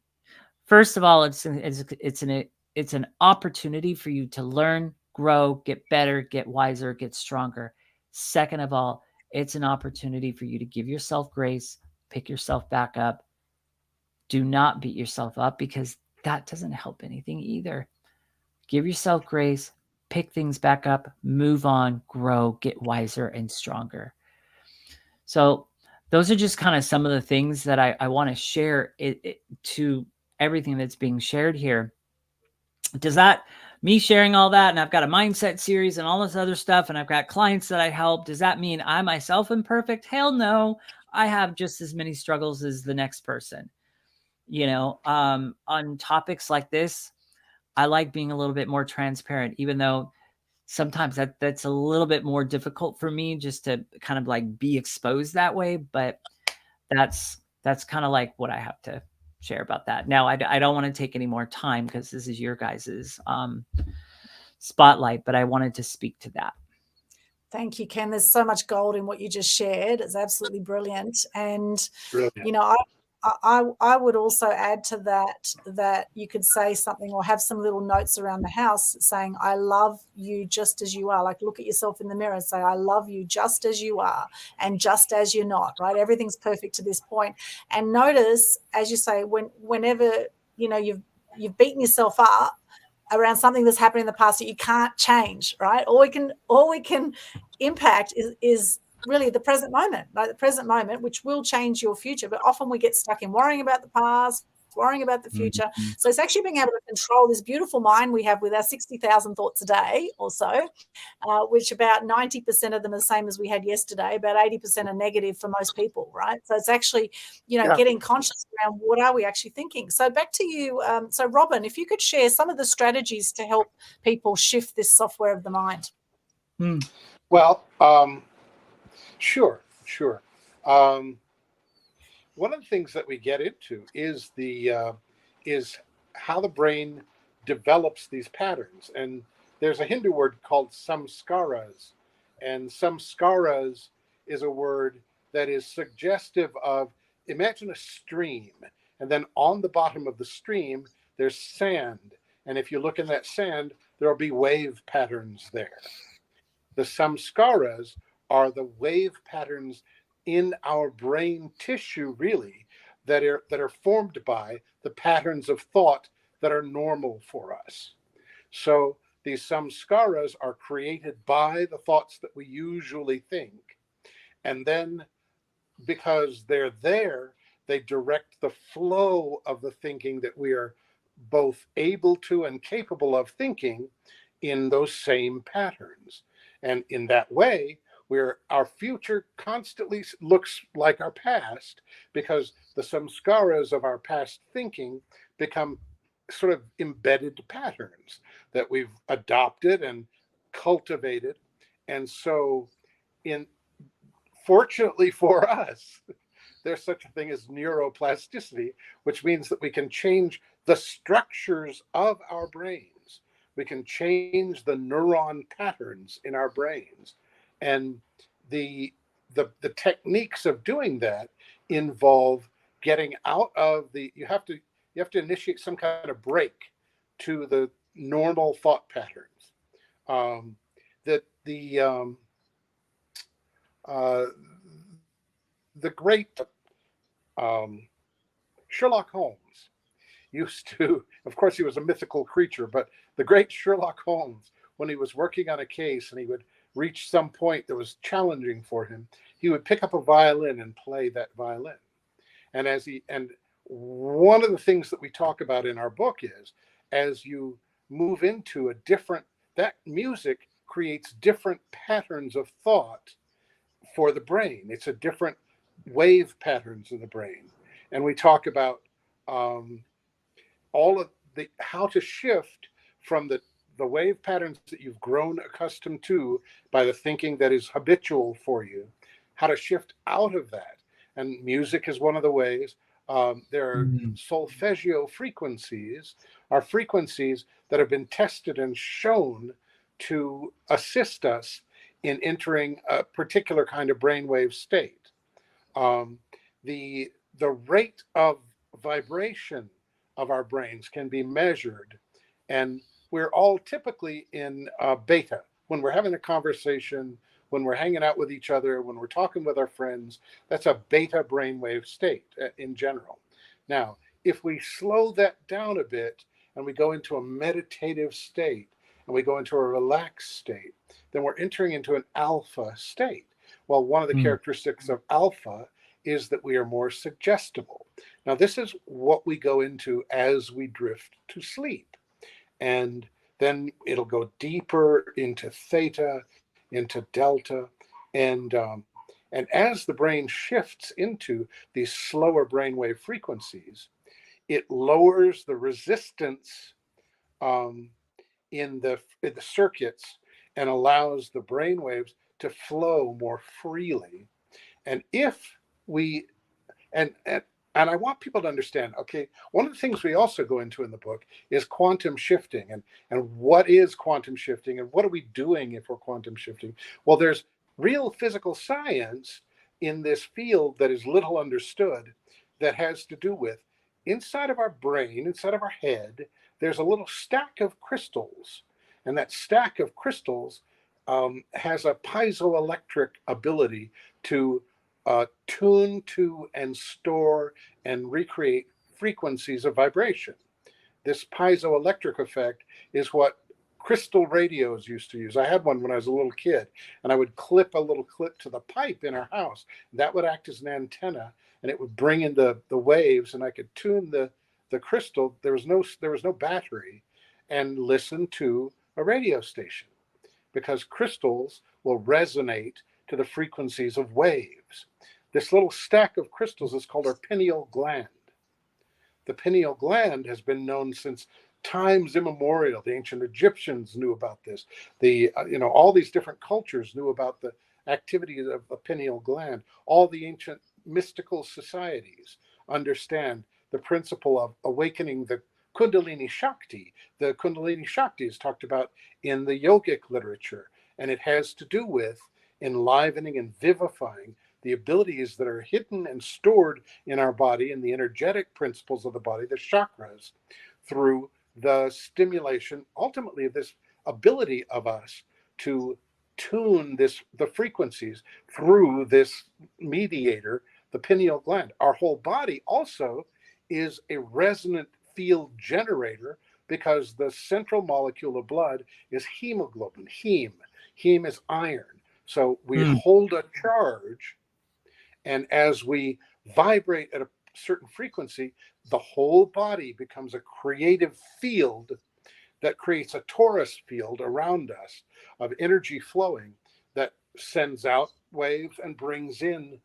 First of all, it's an opportunity for you to learn, grow, get better, get wiser, get stronger. Second of all, it's an opportunity for you to give yourself grace, pick yourself back up. Do not beat yourself up, because that doesn't help anything either. Give yourself grace, pick things back up, move on, grow, get wiser and stronger. So those are just kind of some of the things that I want to share to everything that's being shared here. Does that, me sharing all that, and I've got a mindset series and all this other stuff, and I've got clients that I help, does that mean I myself am perfect? Hell no. I have just as many struggles as the next person. On topics like this, I like being a little bit more transparent, even though sometimes that's a little bit more difficult for me just to kind of like be exposed that way. But that's kind of like what I have to share about that. Now, I don't want to take any more time because this is your guys's spotlight, but I wanted to speak to that. Thank you, Ken. There's so much gold in what you just shared. It's absolutely brilliant. And, Brilliant. I would also add to that you could say something or have some little notes around the house saying, I love you just as you are. Like, look at yourself in the mirror and say, I love you just as you are and just as you're not, right? Everything's perfect to this point. And notice, as you say, whenever, you've beaten yourself up around something that's happened in the past that you can't change, right? All we can impact is really the present moment, like the present moment, which will change your future. But often we get stuck in worrying about the past, worrying about the future. Mm-hmm. So it's actually being able to control this beautiful mind we have with our 60,000 thoughts a day or so, which about 90% of them are the same as we had yesterday. About 80% are negative for most people, right? So it's actually, getting conscious around what are we actually thinking. So back to you. So Robin, if you could share some of the strategies to help people shift this software of the mind. Well, Sure. One of the things that we get into is is how the brain develops these patterns. And there's a Hindu word called samskaras, and samskaras is a word that is suggestive of, imagine a stream, and then on the bottom of the stream there's sand, and if you look in that sand, there'll be wave patterns there. The samskaras are the wave patterns in our brain tissue, really, that are formed by the patterns of thought that are normal for us. So these samskaras are created by the thoughts that we usually think. And then because they're there, they direct the flow of the thinking that we are both able to and capable of thinking in those same patterns. And in that way, where our future constantly looks like our past, because the samskaras of our past thinking become sort of embedded patterns that we've adopted and cultivated. And so, fortunately for us, there's such a thing as neuroplasticity, which means that we can change the structures of our brains. We can change the neuron patterns in our brains. And the techniques of doing that involve getting out of you have to initiate some kind of break to the normal thought patterns. The great Sherlock Holmes used to, of course, he was a mythical creature, but the great Sherlock Holmes, when he was working on a case and he would reach some point that was challenging for him, he would pick up a violin and play that violin. And one of the things that we talk about in our book is, as you move into that music creates different patterns of thought for the brain. It's a different wave patterns in the brain. And we talk about how to shift from the wave patterns that you've grown accustomed to by the thinking that is habitual for you, how to shift out of that. And music is one of the ways. There are solfeggio frequencies, are frequencies that have been tested and shown to assist us in entering a particular kind of brainwave state. The rate of vibration of our brains can be measured, and we're all typically in beta. When we're having a conversation, when we're hanging out with each other, when we're talking with our friends, that's a beta brainwave state in general. Now, if we slow that down a bit and we go into a meditative state and we go into a relaxed state, then we're entering into an alpha state. Well, one of the characteristics of alpha is that we are more suggestible. Now, this is what we go into as we drift to sleep. And then it'll go deeper into theta, into delta. And as the brain shifts into these slower brainwave frequencies, it lowers the resistance in the circuits and allows the brain waves to flow more freely. And if we, and I want people to understand, okay, one of the things we also go into in the book is quantum shifting, and what is quantum shifting and what are we doing if we're quantum shifting? Well, there's real physical science in this field that is little understood that has to do with inside of our brain, inside of our head, there's a little stack of crystals. And that stack of crystals has a piezoelectric ability to tune to and store and recreate frequencies of vibration. This piezoelectric effect is what crystal radios used to use. I had one when I was a little kid, and I would clip a little clip to the pipe in our house. That would act as an antenna, and it would bring in the waves, and I could tune the crystal. There was no battery, and listen to a radio station, because crystals will resonate to the frequencies of waves. This little stack of crystals is called our pineal gland. The pineal gland has been known since times immemorial. The ancient Egyptians knew about this. All these different cultures knew about the activities of the pineal gland. All the ancient mystical societies understand the principle of awakening the Kundalini Shakti. The Kundalini Shakti is talked about in the yogic literature, and it has to do with enlivening and vivifying the abilities that are hidden and stored in our body and the energetic principles of the body, the chakras, through the stimulation, ultimately, of this ability of us to tune the frequencies through this mediator, the pineal gland. Our whole body also is a resonant field generator, because the central molecule of blood is hemoglobin, heme. Heme is iron. So we hold a charge, and as we vibrate at a certain frequency, the whole body becomes a creative field that creates a torus field around us of energy flowing that sends out waves and brings in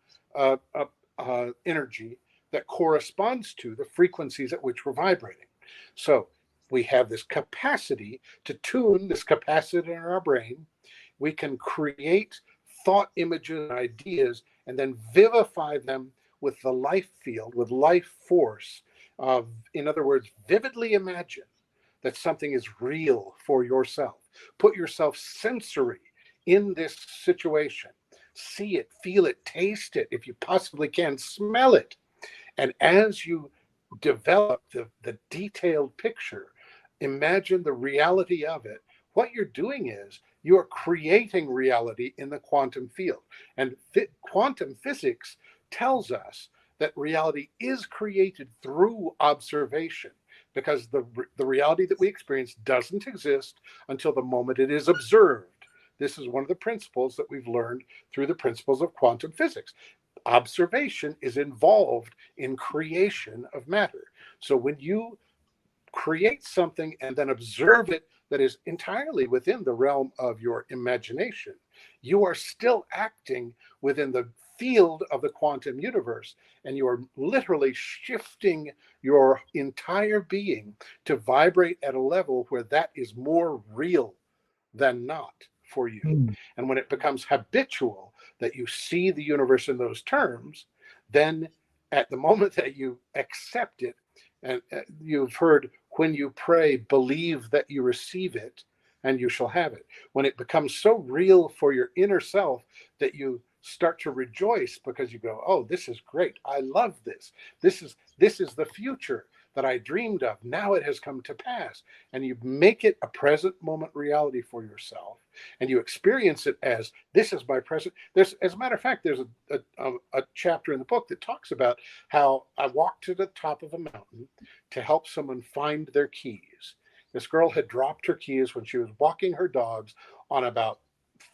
energy that corresponds to the frequencies at which we're vibrating. So we have this capacity to tune, this capacity in our brain. We can create thought images and ideas and then vivify them with the life field, with life force. In other words, vividly imagine that something is real for yourself. Put yourself sensory in this situation. See it, feel it, taste it, if you possibly can, smell it. And as you develop the detailed picture, imagine the reality of it. What you're doing is you are creating reality in the quantum field. And quantum physics tells us that reality is created through observation, because the reality that we experience doesn't exist until the moment it is observed. This is one of the principles that we've learned through the principles of quantum physics. Observation is involved in creation of matter. So when you create something and then observe it that is entirely within the realm of your imagination, you are still acting within the field of the quantum universe, and you are literally shifting your entire being to vibrate at a level where that is more real than not for you. And when it becomes habitual that you see the universe in those terms, then at the moment that you accept it, and you've heard, when you pray, believe that you receive it and you shall have it. When it becomes so real for your inner self that you start to rejoice because you go, oh, this is great. I love this. This is the future. that I dreamed of, now it has come to pass. And you make it a present moment reality for yourself, and you experience it as, this is my present. As a matter of fact, there's a chapter in the book that talks about how I walked to the top of a mountain to help someone find their keys. This girl had dropped her keys when she was walking her dogs on about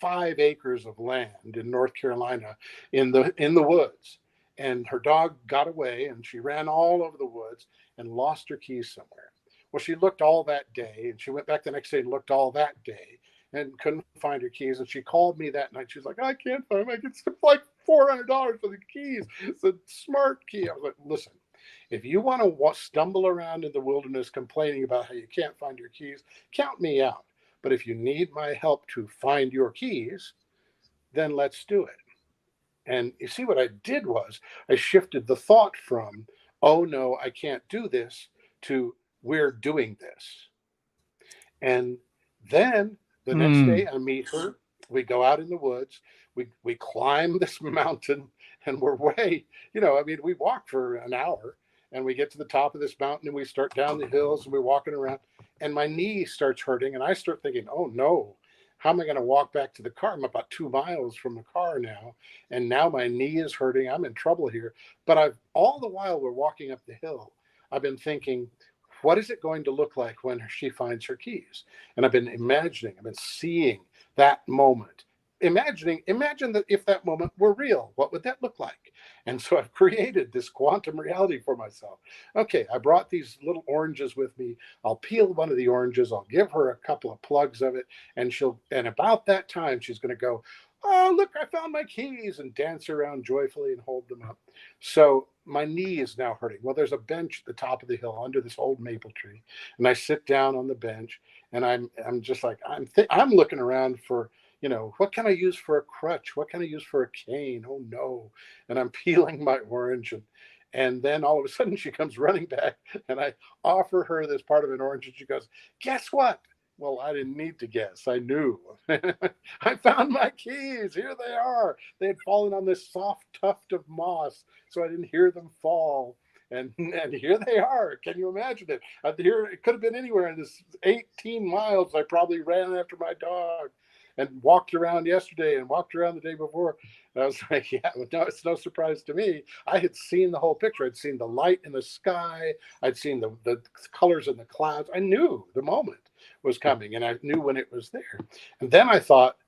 5 acres of land in North Carolina in the woods. And her dog got away, and she ran all over the woods and lost her keys somewhere. Well, she looked all that day, and she went back the next day and looked all that day and couldn't find her keys. And she called me that night. She's like, I can't find them. It's like $400 for the keys. It's a smart key. I was like, listen, if you want to stumble around in the wilderness complaining about how you can't find your keys, count me out. But if you need my help to find your keys, then let's do it. And you see, what I did was I shifted the thought from, oh no, I can't do this, to we're doing this. And then the next day I meet her. We go out in the woods. We climb this mountain, and we're we walk for an hour, and we get to the top of this mountain, and we start down the hills, and we're walking around, and my knee starts hurting, and I start thinking, oh no, how am I going to walk back to the car? I'm about 2 miles from the car now, and now my knee is hurting. I'm in trouble here. But all the while we're walking up the hill, I've been thinking, what is it going to look like when she finds her keys? And I've been seeing that moment. Imagine that if that moment were real, what would that look like? And so I've created this quantum reality for myself. Okay, I brought these little oranges with me. I'll peel one of the oranges. I'll give her a couple of plugs of it. And about that time, she's going to go, oh, look, I found my keys, and dance around joyfully and hold them up. So my knee is now hurting. Well, there's a bench at the top of the hill under this old maple tree. And I sit down on the bench, and I'm just like, I'm looking around for, what can I use for a crutch? What can I use for a cane? Oh no. And I'm peeling my orange, and then all of a sudden she comes running back, and I offer her this part of an orange, and she goes, guess what? Well, I didn't need to guess. I knew. I found my keys. Here they are. They had fallen on this soft tuft of moss, so I didn't hear them fall. And here they are. Can you imagine it? It could have been anywhere in this 18 miles. I probably ran after my dog and walked around yesterday and walked around the day before. And I was like, yeah, no, it's no surprise to me. I had seen the whole picture. I'd seen the light in the sky. I'd seen the colors in the clouds. I knew the moment was coming, and I knew when it was there. And then I thought,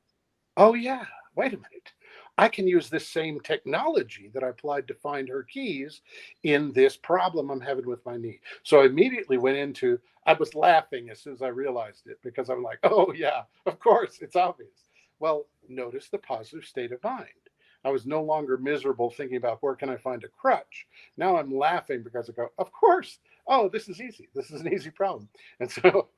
oh yeah, wait a minute. I can use this same technology that I applied to find her keys in this problem I'm having with my knee. So I immediately I was laughing as soon as I realized it, because I'm like, oh yeah, of course, it's obvious. Well, notice the positive state of mind. I was no longer miserable thinking about where can I find a crutch. Now I'm laughing because I go, of course, oh, this is easy. This is an easy problem. And so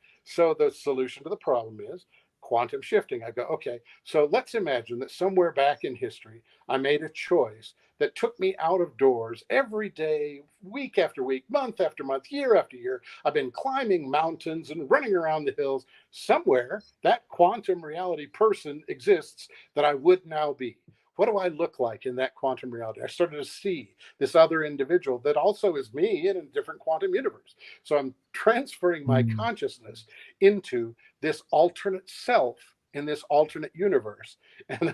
the solution to the problem is quantum shifting. I go, okay, so let's imagine that somewhere back in history, I made a choice that took me out of doors every day, week after week, month after month, year after year. I've been climbing mountains and running around the hills. Somewhere that quantum reality person exists that I would now be. What do I look like in that quantum reality? I started to see this other individual that also is me in a different quantum universe. So I'm transferring my consciousness into this alternate self in this alternate universe. And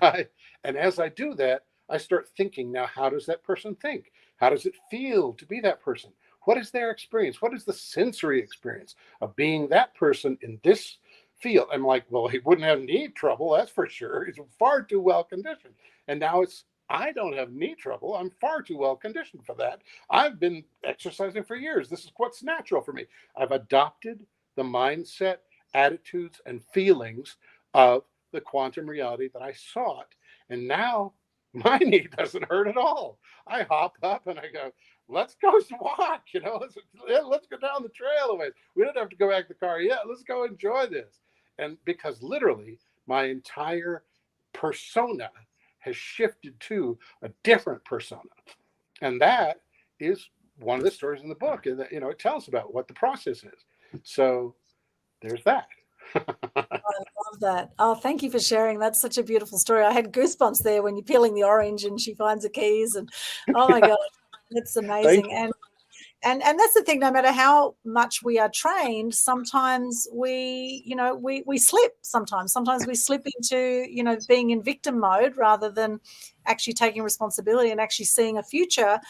as I do that, I start thinking, now, how does that person think? How does it feel to be that person? What is their experience? What is the sensory experience of being that person in this field? I'm like, well, he wouldn't have knee trouble, that's for sure. He's far too well conditioned. And now I don't have knee trouble. I'm far too well conditioned for that. I've been exercising for years. This is what's natural for me. I've adopted the mindset, attitudes, and feelings of the quantum reality that I sought. And now my knee doesn't hurt at all. I hop up and I go, let's go walk, let's go down the trail a ways. We don't have to go back to the car yet. Let's go enjoy this. And because literally my entire persona has shifted to a different persona. And that is one of the stories in the book. And it tells about what the process is. So there's that. I love that. Oh, thank you for sharing. That's such a beautiful story. I had goosebumps there when you're peeling the orange and she finds the keys, and oh my God, that's amazing. And and that's the thing, no matter how much we are trained, sometimes we slip. Sometimes we slip into being in victim mode rather than actually taking responsibility and actually seeing a future,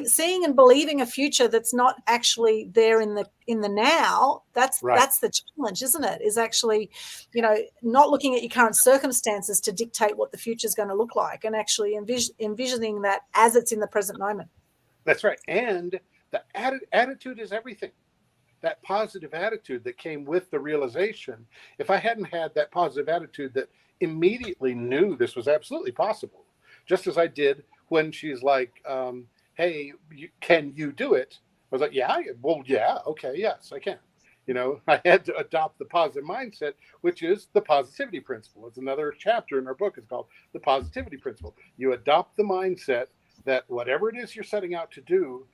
seeing and believing a future that's not actually there in the now. That's the challenge, isn't it? Is actually not looking at your current circumstances to dictate what the future is going to look like, and actually envisioning that as it's in the present moment. That's right. And the attitude is everything. That positive attitude that came with the realization. If I hadn't had that positive attitude that immediately knew this was absolutely possible, just as I did when she's like, hey, can you do it? I was like, yeah, okay, yes, I can. I had to adopt the positive mindset, which is the positivity principle. It's another chapter in our book. It's called the positivity principle. You adopt the mindset that whatever it is you're setting out to do,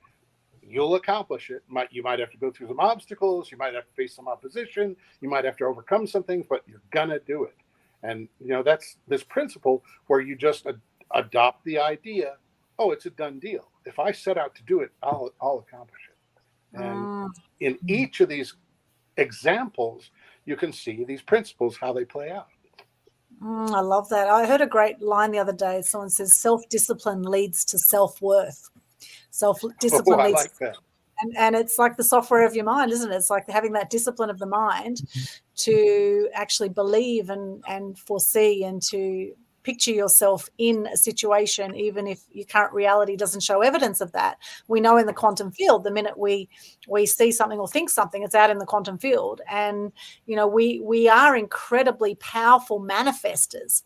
you'll accomplish it. You might have to go through some obstacles. You might have to face some opposition. You might have to overcome some things, but you're going to do it. And, that's this principle where you just adopt the idea, oh, it's a done deal. If I set out to do it, I'll accomplish it. And in each of these examples, you can see these principles, how they play out. I love that. I heard a great line the other day. Someone says, self-discipline leads to self-worth. Self-discipline leads. I like that. And it's like the software of your mind, isn't it? It's like having that discipline of the mind to actually believe and foresee and to picture yourself in a situation, even if your current reality doesn't show evidence of that. We know in the quantum field, the minute we see something or think something, it's out in the quantum field. And, we are incredibly powerful manifestors,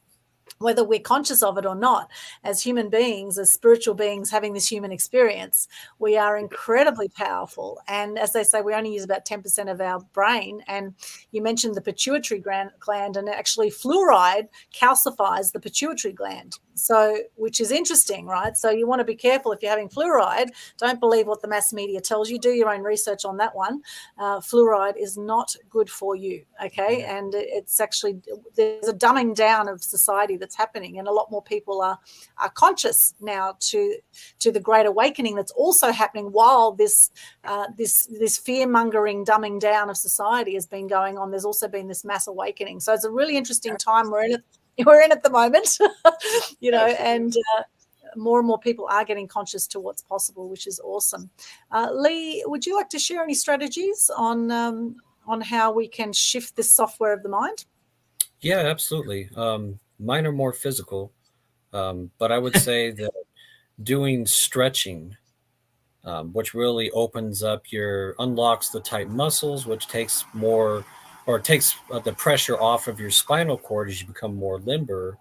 whether we're conscious of it or not. As human beings, as spiritual beings having this human experience, we are incredibly powerful. And as they say, we only use about 10% of our brain. And you mentioned the pituitary gland, and actually fluoride calcifies the pituitary gland. So, which is interesting, right? So you want to be careful if you're having fluoride. Don't believe what the mass media tells you. Do your own research on that one. Fluoride is not good for you, okay? And it's actually, there's a dumbing down of society that's happening, and a lot more people are conscious now to the great awakening that's also happening while this fear-mongering dumbing down of society has been going on. There's also been this mass awakening. So it's a really interesting time we're in at the moment, and more and more people are getting conscious to what's possible, which is awesome. Lee, would you like to share any strategies on how we can shift this software of the mind? Yeah, absolutely. Mine are more physical, but I would say that doing stretching, which really unlocks the tight muscles, which takes the pressure off of your spinal cord as you become more limber,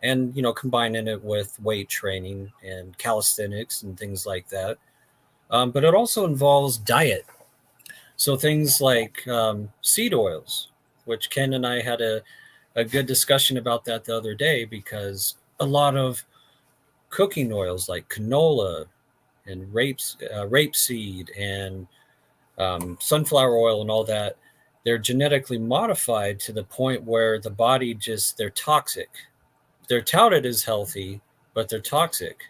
and combining it with weight training and calisthenics and things like that. But it also involves diet. So things like seed oils, which Ken and I had a good discussion about that the other day, because a lot of cooking oils like canola and rapeseed and sunflower oil and all that, they're genetically modified to the point where the body they're toxic. They're touted as healthy, but they're toxic.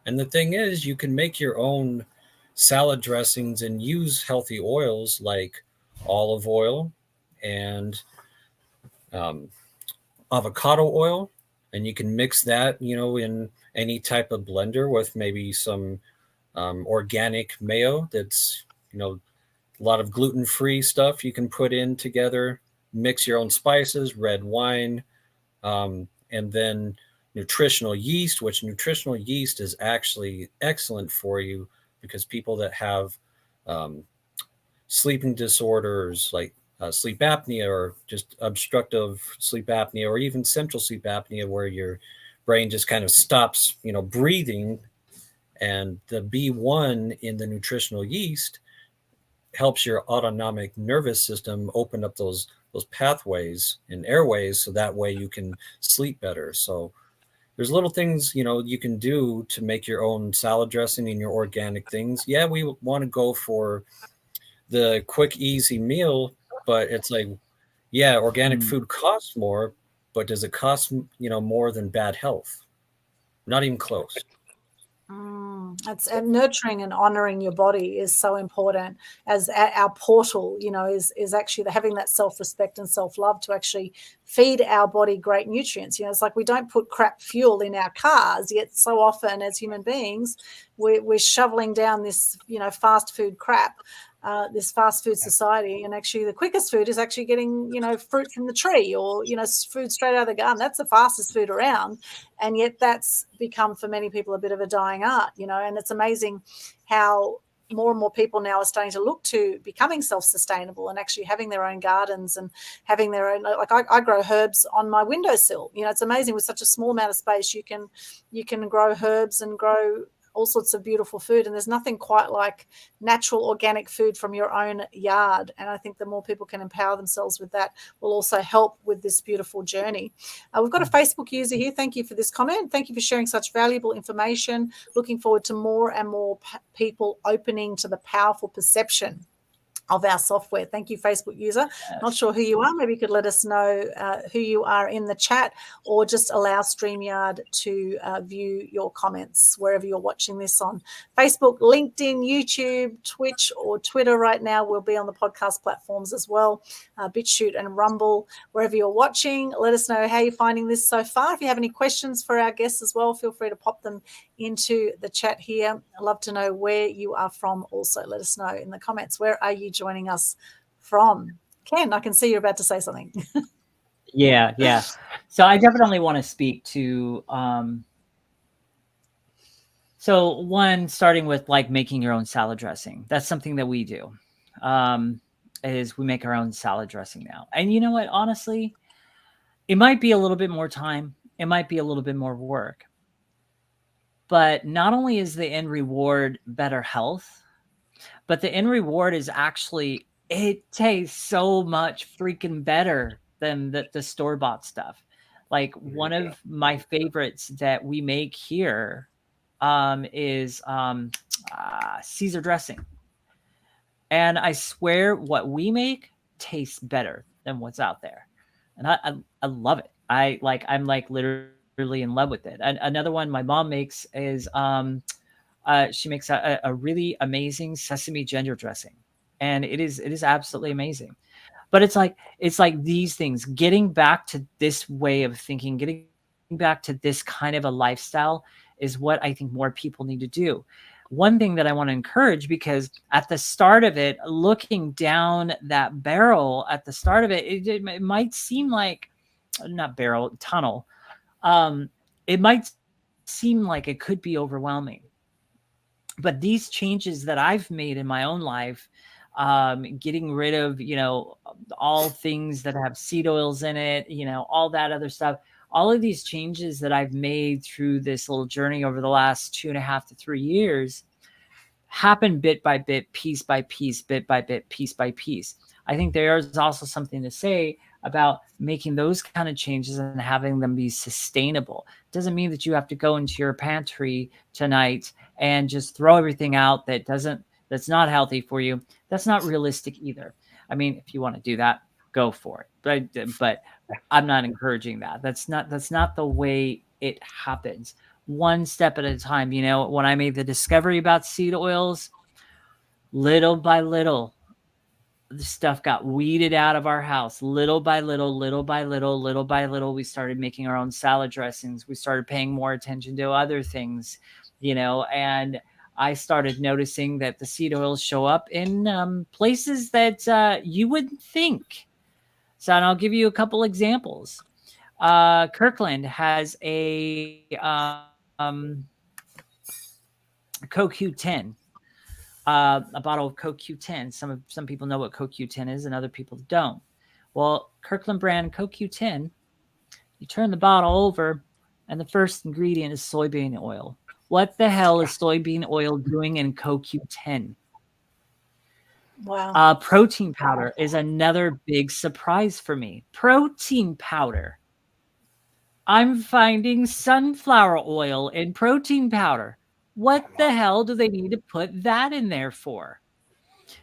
And the thing is, you can make your own salad dressings and use healthy oils like olive oil and avocado oil, and you can mix that, in any type of blender with maybe some organic mayo that's, a lot of gluten-free stuff you can put in together, mix your own spices, red wine, and then nutritional yeast, which nutritional yeast is actually excellent for you, because people that have sleeping disorders like sleep apnea, or just obstructive sleep apnea, or even central sleep apnea, where your brain just kind of stops, breathing, and the B1 in the nutritional yeast helps your autonomic nervous system open up those pathways and airways, so that way you can sleep better. So there's little things, you can do to make your own salad dressing and your organic things. Yeah, we want to go for the quick, easy meal, but it's like, yeah, organic food costs more, but does it cost, more than bad health? Not even close. That's and nurturing and honoring your body is so important as our portal, is actually having that self-respect and self-love to actually feed our body great nutrients. It's like we don't put crap fuel in our cars, yet so often as human beings, we're shoveling down this, fast food crap. This fast food society, and actually the quickest food is actually getting fruit from the tree, or food straight out of the garden. That's the fastest food around, and yet that's become for many people a bit of a dying art. And it's amazing how more and more people now are starting to look to becoming self-sustainable and actually having their own gardens and having their own, like I grow herbs on my windowsill. It's amazing with such a small amount of space you can grow herbs and grow all sorts of beautiful food, and there's nothing quite like natural organic food from your own yard. And I think the more people can empower themselves with that will also help with this beautiful journey. We've got a Facebook user here. Thank you for this comment. Thank you for sharing such valuable information. Looking forward to more and more people opening to the powerful perception of our software. Thank you, Facebook user. Yes. Not sure who you are. Maybe you could let us know who you are in the chat, or just allow StreamYard to view your comments wherever you're watching this on Facebook, LinkedIn, YouTube, Twitch, or Twitter right now. We'll be on the podcast platforms as well, BitChute and Rumble. Wherever you're watching, let us know how you're finding this so far. If you have any questions for our guests as well, feel free to pop them into the chat here. I'd love to know where you are from. Also, let us know in the comments. Where are you joining us from? Ken, I can see you're about to say something. Yeah. So I definitely want to speak to, so one, starting with like making your own salad dressing. That's something that we do, is we make our own salad dressing now. And you know what, honestly, it might be a little bit more time. It might be a little bit more work. But not only is the end reward better health, but the end reward is actually, it tastes so much freaking better than the store-bought stuff. Like one of my favorites that we make here is Caesar dressing. And I swear what we make tastes better than what's out there. And I love it. I'm like literally in love with it. And another one my mom makes is she makes a really amazing sesame ginger dressing, and it is absolutely amazing. But it's like these things, getting back to this way of thinking, getting back to this kind of a lifestyle is what I think more people need to do. One thing that I want to encourage, because at the start of it, looking down that barrel at the start of it, it might seem like tunnel. It might seem like it could be overwhelming, but these changes that I've made in my own life, getting rid of, all things that have seed oils in it, all that other stuff, all of these changes that I've made through this little journey over the last 2.5 to 3 years happen bit by bit, piece by piece, bit by bit, piece by piece. I think there's also something to say about making those kind of changes and having them be sustainable. It doesn't mean that you have to go into your pantry tonight and just throw everything out that's not healthy for you. That's not realistic either. I mean, if you want to do that, go for it. But I'm not encouraging that. That's not the way it happens. One step at a time. When I made the discovery about seed oils, little by little, the stuff got weeded out of our house. Little by little, we started making our own salad dressings. We started paying more attention to other things, and I started noticing that the seed oils show up in places that you wouldn't think. So, and I'll give you a couple examples. Kirkland has a CoQ10. A bottle of CoQ10. Some people know what CoQ10 is and other people don't. Well, Kirkland brand CoQ10, you turn the bottle over and the first ingredient is soybean oil. What the hell is soybean oil doing in CoQ10? Wow. Protein powder is another big surprise for me. Protein powder. I'm finding sunflower oil in protein powder. What the hell do they need to put that in there for?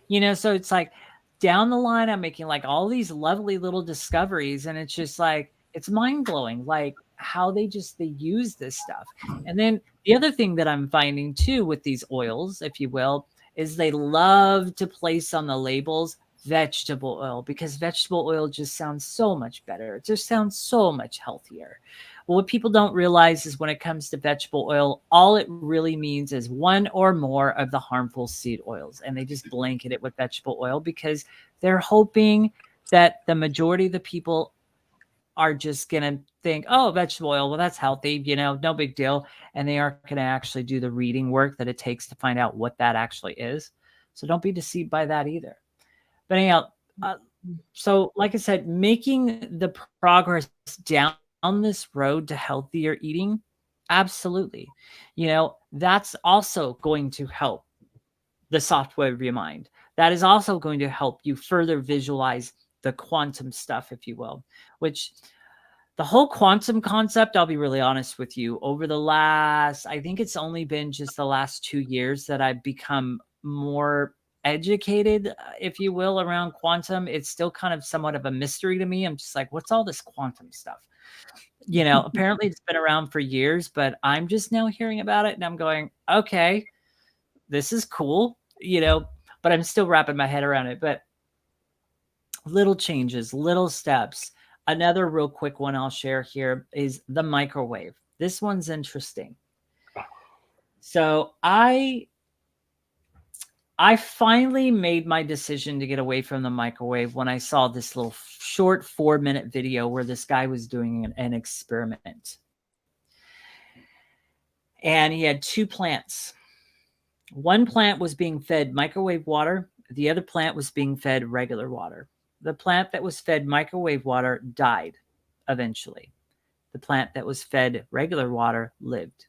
So it's like down the line, I'm making like all these lovely little discoveries, and it's just like, it's mind blowing. Like, how they use this stuff. And then the other thing that I'm finding too with these oils, if you will, is they love to place on the labels vegetable oil, because vegetable oil just sounds so much better. It just sounds so much healthier. Well, what people don't realize is when it comes to vegetable oil, all it really means is one or more of the harmful seed oils. And they just blanket it with vegetable oil because they're hoping that the majority of the people are just going to think, oh, vegetable oil, well, that's healthy, no big deal. And they aren't going to actually do the reading work that it takes to find out what that actually is. So don't be deceived by that either. But anyhow, so like I said, making the progress down this road to healthier eating, absolutely. That's also going to help the software of your mind. That is also going to help you further visualize the quantum stuff, if you will, which the whole quantum concept, I'll be really honest with you, over the last, I think it's only been just the last 2 years that I've become more educated, if you will, around quantum. It's still kind of somewhat of a mystery to me. I'm just like, what's all this quantum stuff? Apparently it's been around for years, but I'm just now hearing about it and I'm going, okay, this is cool, but I'm still wrapping my head around it. But little changes, little steps. Another real quick one I'll share here is the microwave. This one's interesting. So I finally made my decision to get away from the microwave when I saw this little short 4-minute video where this guy was doing an experiment. And he had 2 plants. One plant was being fed microwave water. The other plant was being fed regular water. The plant that was fed microwave water died eventually. The plant that was fed regular water lived.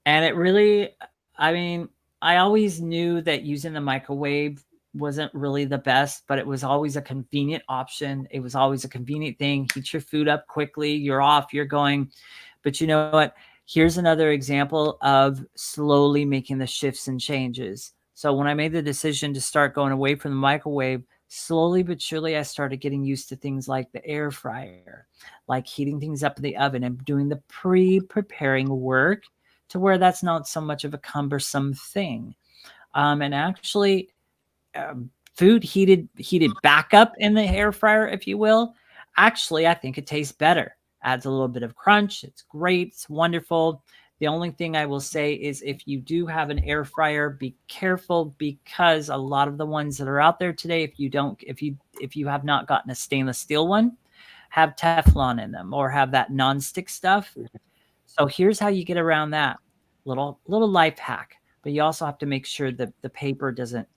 And it really, I always knew that using the microwave wasn't really the best, but it was always a convenient option. It was always a convenient thing. Heat your food up quickly. You're off, you're going. But you know what? Here's another example of slowly making the shifts and changes. So when I made the decision to start going away from the microwave, slowly but surely, I started getting used to things like the air fryer, like heating things up in the oven and doing the pre-preparing work to where that's not so much of a cumbersome thing. And actually, food heated back up in the air fryer, if you will, actually, I think it tastes better. Adds a little bit of crunch. It's great. It's wonderful. The only thing I will say is if you do have an air fryer, be careful, because a lot of the ones that are out there today, if you have not gotten a stainless steel one, have Teflon in them or have that nonstick stuff. So here's how you get around that. Little life hack. But you also have to make sure that the paper doesn't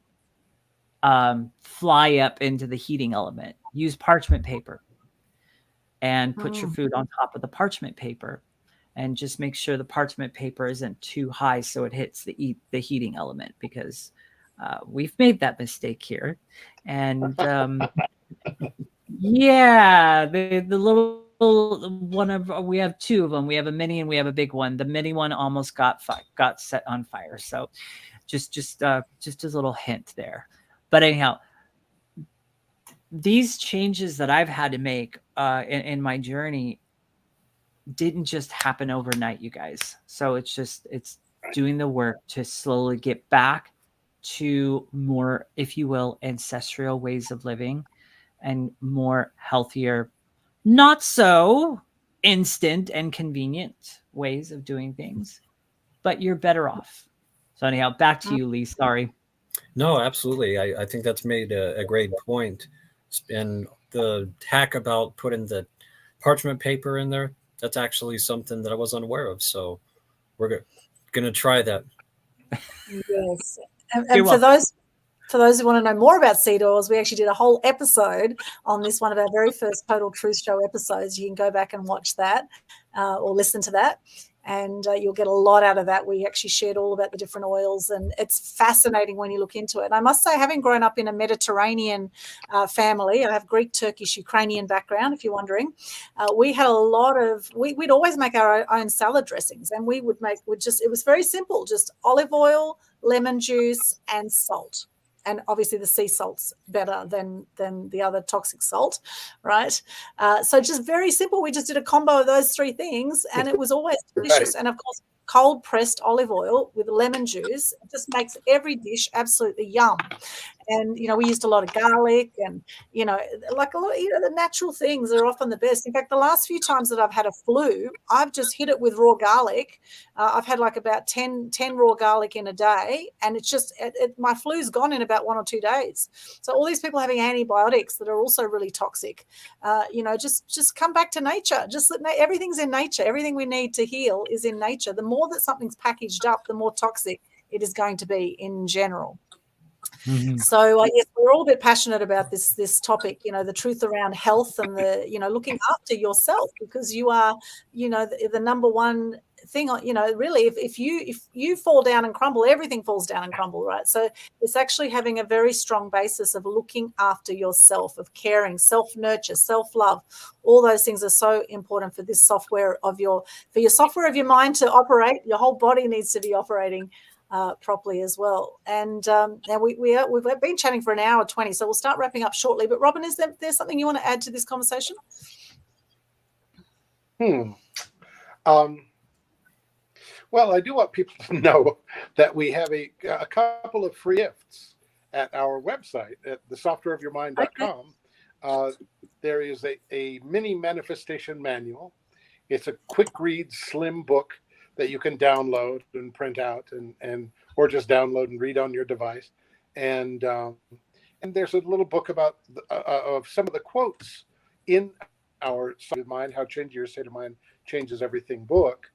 fly up into the heating element. Use parchment paper and put your food on top of the parchment paper. And just make sure the parchment paper isn't too high so it hits the heating element, because we've made that mistake here. And yeah, the little one we have 2 of them. We have a mini and we have a big one. The mini one almost got set on fire. So just a little hint there. But anyhow, these changes that I've had to make in my journey didn't just happen overnight, you guys. So it's doing the work to slowly get back to more, if you will, ancestral ways of living and more healthier, not so instant and convenient ways of doing things, but you're better off. So anyhow, back to you, Lee. Sorry. No, absolutely. I think that's made a great point. And the hack about putting the parchment paper in there, that's actually something that I was unaware of. So we're going to try that. Yes. And for those who want to know more about seed oils, we actually did a whole episode on this, one of our very first Total Truth Show episodes. You can go back and watch that or listen to that. And you'll get a lot out of that. We actually shared all about the different oils, and it's fascinating when you look into it. And I must say, having grown up in a Mediterranean family, I have Greek, Turkish, Ukrainian background, if you're wondering, we had a lot of, we'd always make our own salad dressings, and it was very simple, just olive oil, lemon juice, and salt. and obviously the sea salt's better than the other toxic salt, right? So just very simple. We just did a combo of those three things, and it was always delicious. Right. And of course, cold pressed olive oil with lemon juice, it just makes every dish absolutely yum. And we used a lot of garlic, and like a lot of, the natural things are often the best. In fact, the last few times that I've had a flu, I've just hit it with raw garlic. I've had like about 10 raw garlic in a day, and it's just my flu's gone in about 1 or 2 days. So all these people having antibiotics that are also really toxic, just come back to nature. Just everything's in nature. Everything we need to heal is in nature. The more that something's packaged up, the more toxic it is going to be in general. Mhm. So yes, we're all a bit passionate about this topic, the truth around health and the, looking after yourself, because you are, the number one thing, really, if you fall down and crumble, everything falls down and crumble, right? So it's actually having a very strong basis of looking after yourself, of caring, self-nurture, self-love. All those things are so important for this software of your software of your mind to operate. Your whole body needs to be operating properly as well. And now we've been chatting for an hour 20, so we'll start wrapping up shortly. But Robin, is there something you want to add to this conversation? Well, I do want people to know that we have a couple of free gifts at our website at thesoftwareofyourmind.com. Okay. There is a mini manifestation manual. It's a quick read, slim book that you can download and print out, and or just download and read on your device. And there's a little book about of some of the quotes in our State of Mind, How Changing Your State of Mind Changes Everything book.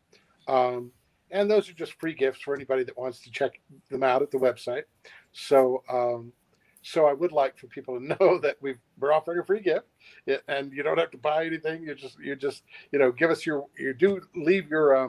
And those are just free gifts for anybody that wants to check them out at the website. So I would like for people to know that we're offering a free gift, and you don't have to buy anything. You just give us leave your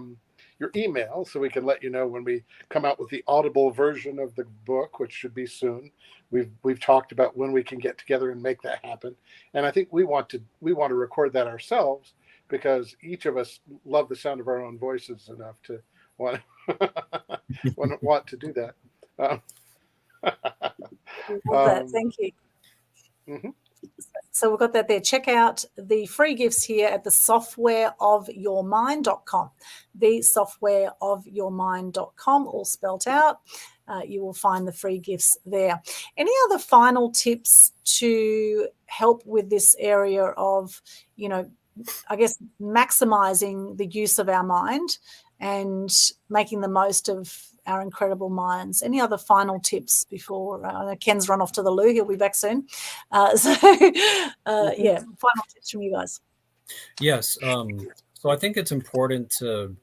email so we can let you know when we come out with the audible version of the book, which should be soon. We've talked about when we can get together and make that happen. And I think we want to record that ourselves, because each of us love the sound of our own voices enough to want to do that. Love that. Thank you. Mm-hmm. So we've got that there. Check out the free gifts here at thesoftwareofyourmind.com. Thesoftwareofyourmind.com, all spelt out. You will find the free gifts there. Any other final tips to help with this area of, I guess, maximizing the use of our mind and making the most of our incredible minds? Any other final tips before Ken's run off to the loo? He'll be back soon. Final tips from you guys. Yes. So I think it's important to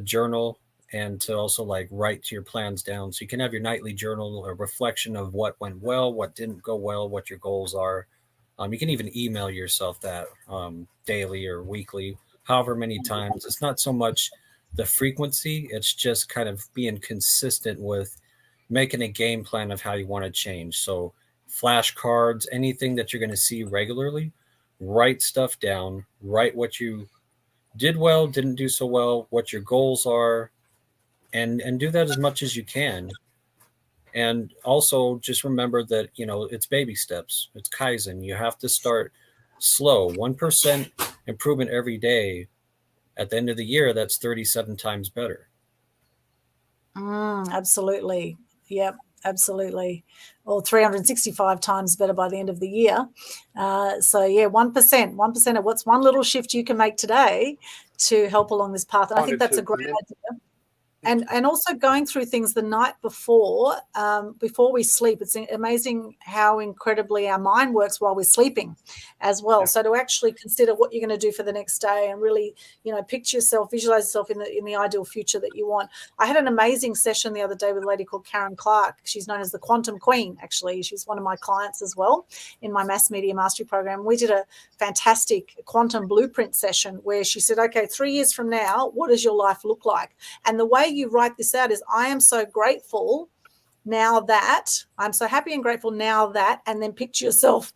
journal and to also write your plans down. So you can have your nightly journal, a reflection of what went well, what didn't go well, what your goals are. You can even email yourself that daily or weekly, however many times. It's not so much the frequency, it's just kind of being consistent with making a game plan of how you want to change. So flashcards, anything that you're going to see regularly, write stuff down, write what you did well, didn't do so well, what your goals are, and do that as much as you can. And also just remember that, it's baby steps. It's Kaizen. You have to start slow. 1% improvement every day. At the end of the year, that's 37 times better. Absolutely. Yep, absolutely. Or 365 times better by the end of the year. 1% of what's one little shift you can make today to help along this path. And I think that's a great idea. And also going through things the night before we sleep. It's amazing how incredibly our mind works while we're sleeping as well. Yeah. So to actually consider what you're going to do for the next day and really, picture yourself, visualize yourself in the ideal future that you want. I had an amazing session the other day with a lady called Karen Clark. She's known as the Quantum Queen, actually. She's one of my clients as well in my Mass Media Mastery program. We did a fantastic quantum blueprint session where she said, okay, 3 years from now, what does your life look like? And the way you write this out is, I am so grateful now that, I'm so happy and grateful now that, and then picture yourself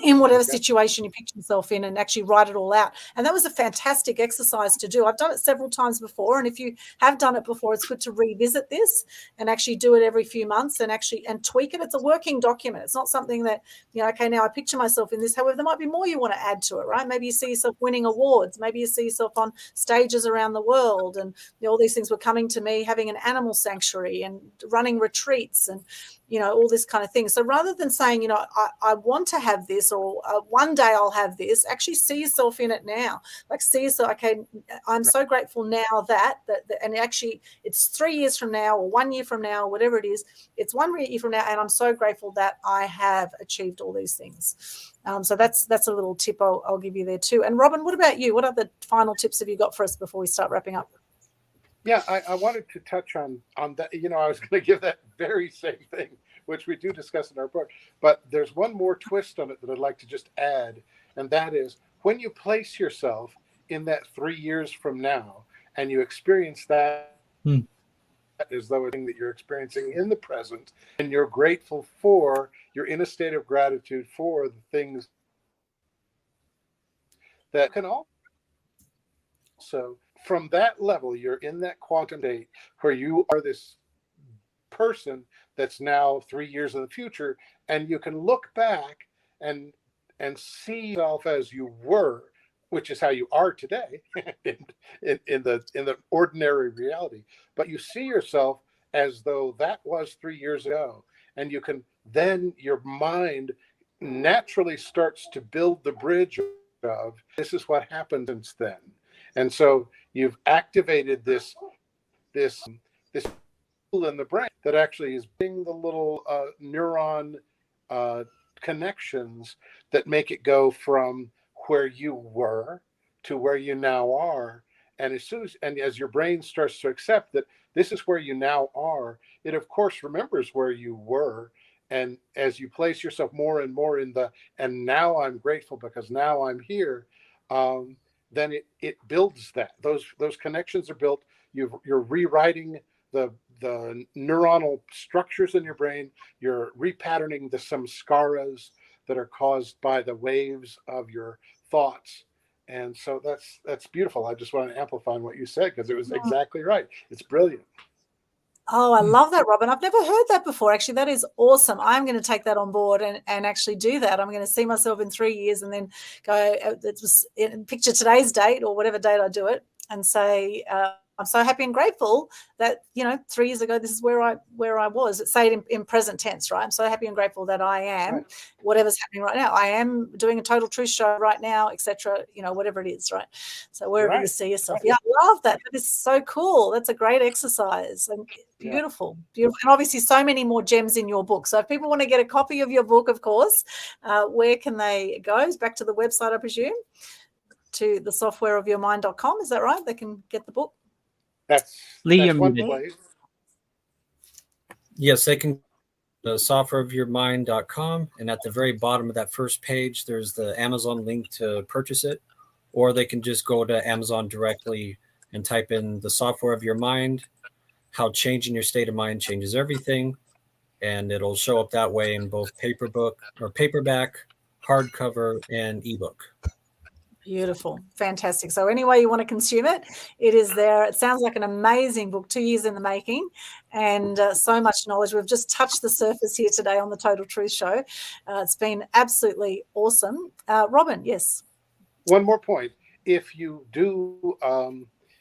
in whatever Okay. situation you picture yourself in, and actually write it all out. And that was a fantastic exercise to do. I've done it several times before, and if you have done it before, it's good to revisit this and actually do it every few months and tweak it. It's a working document. It's not something that, okay, now I picture myself in this. However, there might be more you want to add to it, right? Maybe you see yourself winning awards. Maybe you see yourself on stages around the world, and all these things were coming to me, having an animal sanctuary and running retreats and all this kind of thing. So rather than saying, I want to have this, or one day I'll have this, actually see yourself in it now. Like, see yourself, okay, I'm so grateful now that and actually it's 3 years from now or 1 year from now, or whatever it is, it's 1 year from now, and I'm so grateful that I have achieved all these things. So that's a little tip I'll give you there too. And Robin, what about you? What other final tips have you got for us before we start wrapping up? Yeah, I wanted to touch on that. I was going to give that very same thing, which we do discuss in our book. But there's one more twist on it that I'd like to just add, and that is when you place yourself in that 3 years from now, and you experience that as though it's something that you're experiencing in the present, and you're grateful for, you're in a state of gratitude for the things that can also, from that level, you're in that quantum state where you are this person that's now 3 years in the future, and you can look back and see yourself as you were, which is how you are today in the ordinary reality. But you see yourself as though that was 3 years ago, and you can then, your mind naturally starts to build the bridge of, this is what happened since then. And so you've activated this in the brain that actually is being the little neuron connections that make it go from where you were to where you now are. And as your brain starts to accept that this is where you now are, it of course remembers where you were. And as you place yourself more and more in and now I'm grateful because now I'm here, then it builds that. Those connections are built. You're rewriting the neuronal structures in your brain. You're repatterning the samskaras that are caused by the waves of your thoughts. And so that's beautiful. I just want to amplify what you said, because it was exactly right. It's brilliant. Oh, I love that, Robin. I've never heard that before. Actually, that is awesome. I'm going to take that on board and actually do that. I'm going to see myself in 3 years and then go, picture today's date or whatever date I do it, and say, I'm so happy and grateful that, 3 years ago, this is where I was. Say it in present tense, right? I'm so happy and grateful that I am, right, whatever's happening right now. I am doing a Total Truth show right now, etc. Whatever it is, right? So wherever you see yourself. Yeah, I love that. That is so cool. That's a great exercise. And beautiful. And obviously so many more gems in your book. So if people want to get a copy of your book, of course, where can they go? It's back to the website, I presume, to thesoftwareofyourmind.com. Is that right? They can get the book? That's one place. Yes, they can go to softwareofyourmind.com, and at the very bottom of that first page, there's the Amazon link to purchase it, or they can just go to Amazon directly and type in The Software of Your Mind, how changing your state of mind changes everything, and it'll show up that way in both paperback, hardcover, and ebook. Beautiful. Fantastic. So any way you want to consume it, it is there. It sounds like an amazing book, 2 years in the making, and so much knowledge. We've just touched the surface here today on the Total Truth Show. It's been absolutely awesome. Robin, yes. One more point. If you do,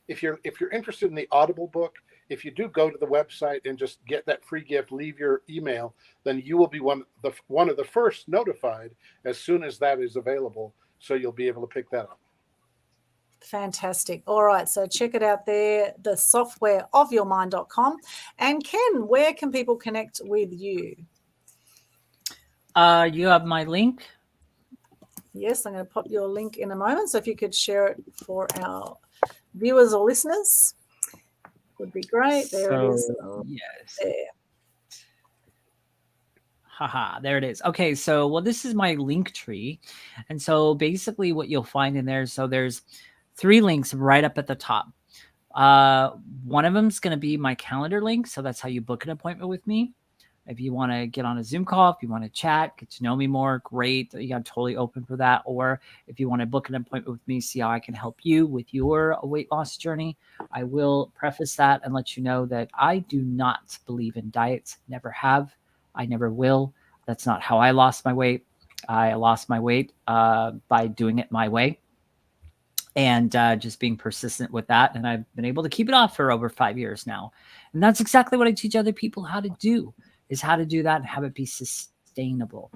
if you're interested in the Audible book, if you do go to the website and just get that free gift, leave your email, then you will be one of the first notified as soon as that is available. So you'll be able to pick that up. Fantastic. All right. So check it out there, thesoftwareofyourmind.com. And Ken, where can people connect with you? You have my link. Yes, I'm going to pop your link in a moment. So if you could share it for our viewers or listeners, would be great. There it is. Yes. There. Haha, there it is. Okay, so this is my link tree. And so basically what you'll find in there, so there's 3 links right up at the top. One of them is going to be my calendar link. So that's how you book an appointment with me. If you want to get on a Zoom call, if you want to chat, get to know me more, great. I'm totally open for that. Or if you want to book an appointment with me, see how I can help you with your weight loss journey, I will preface that and let you know that I do not believe in diets. Never have. I never will. That's not how I lost my weight. I lost my weight by doing it my way and just being persistent with that. And I've been able to keep it off for over 5 years now. And that's exactly what I teach other people how to do, is how to do that and have it be sustainable.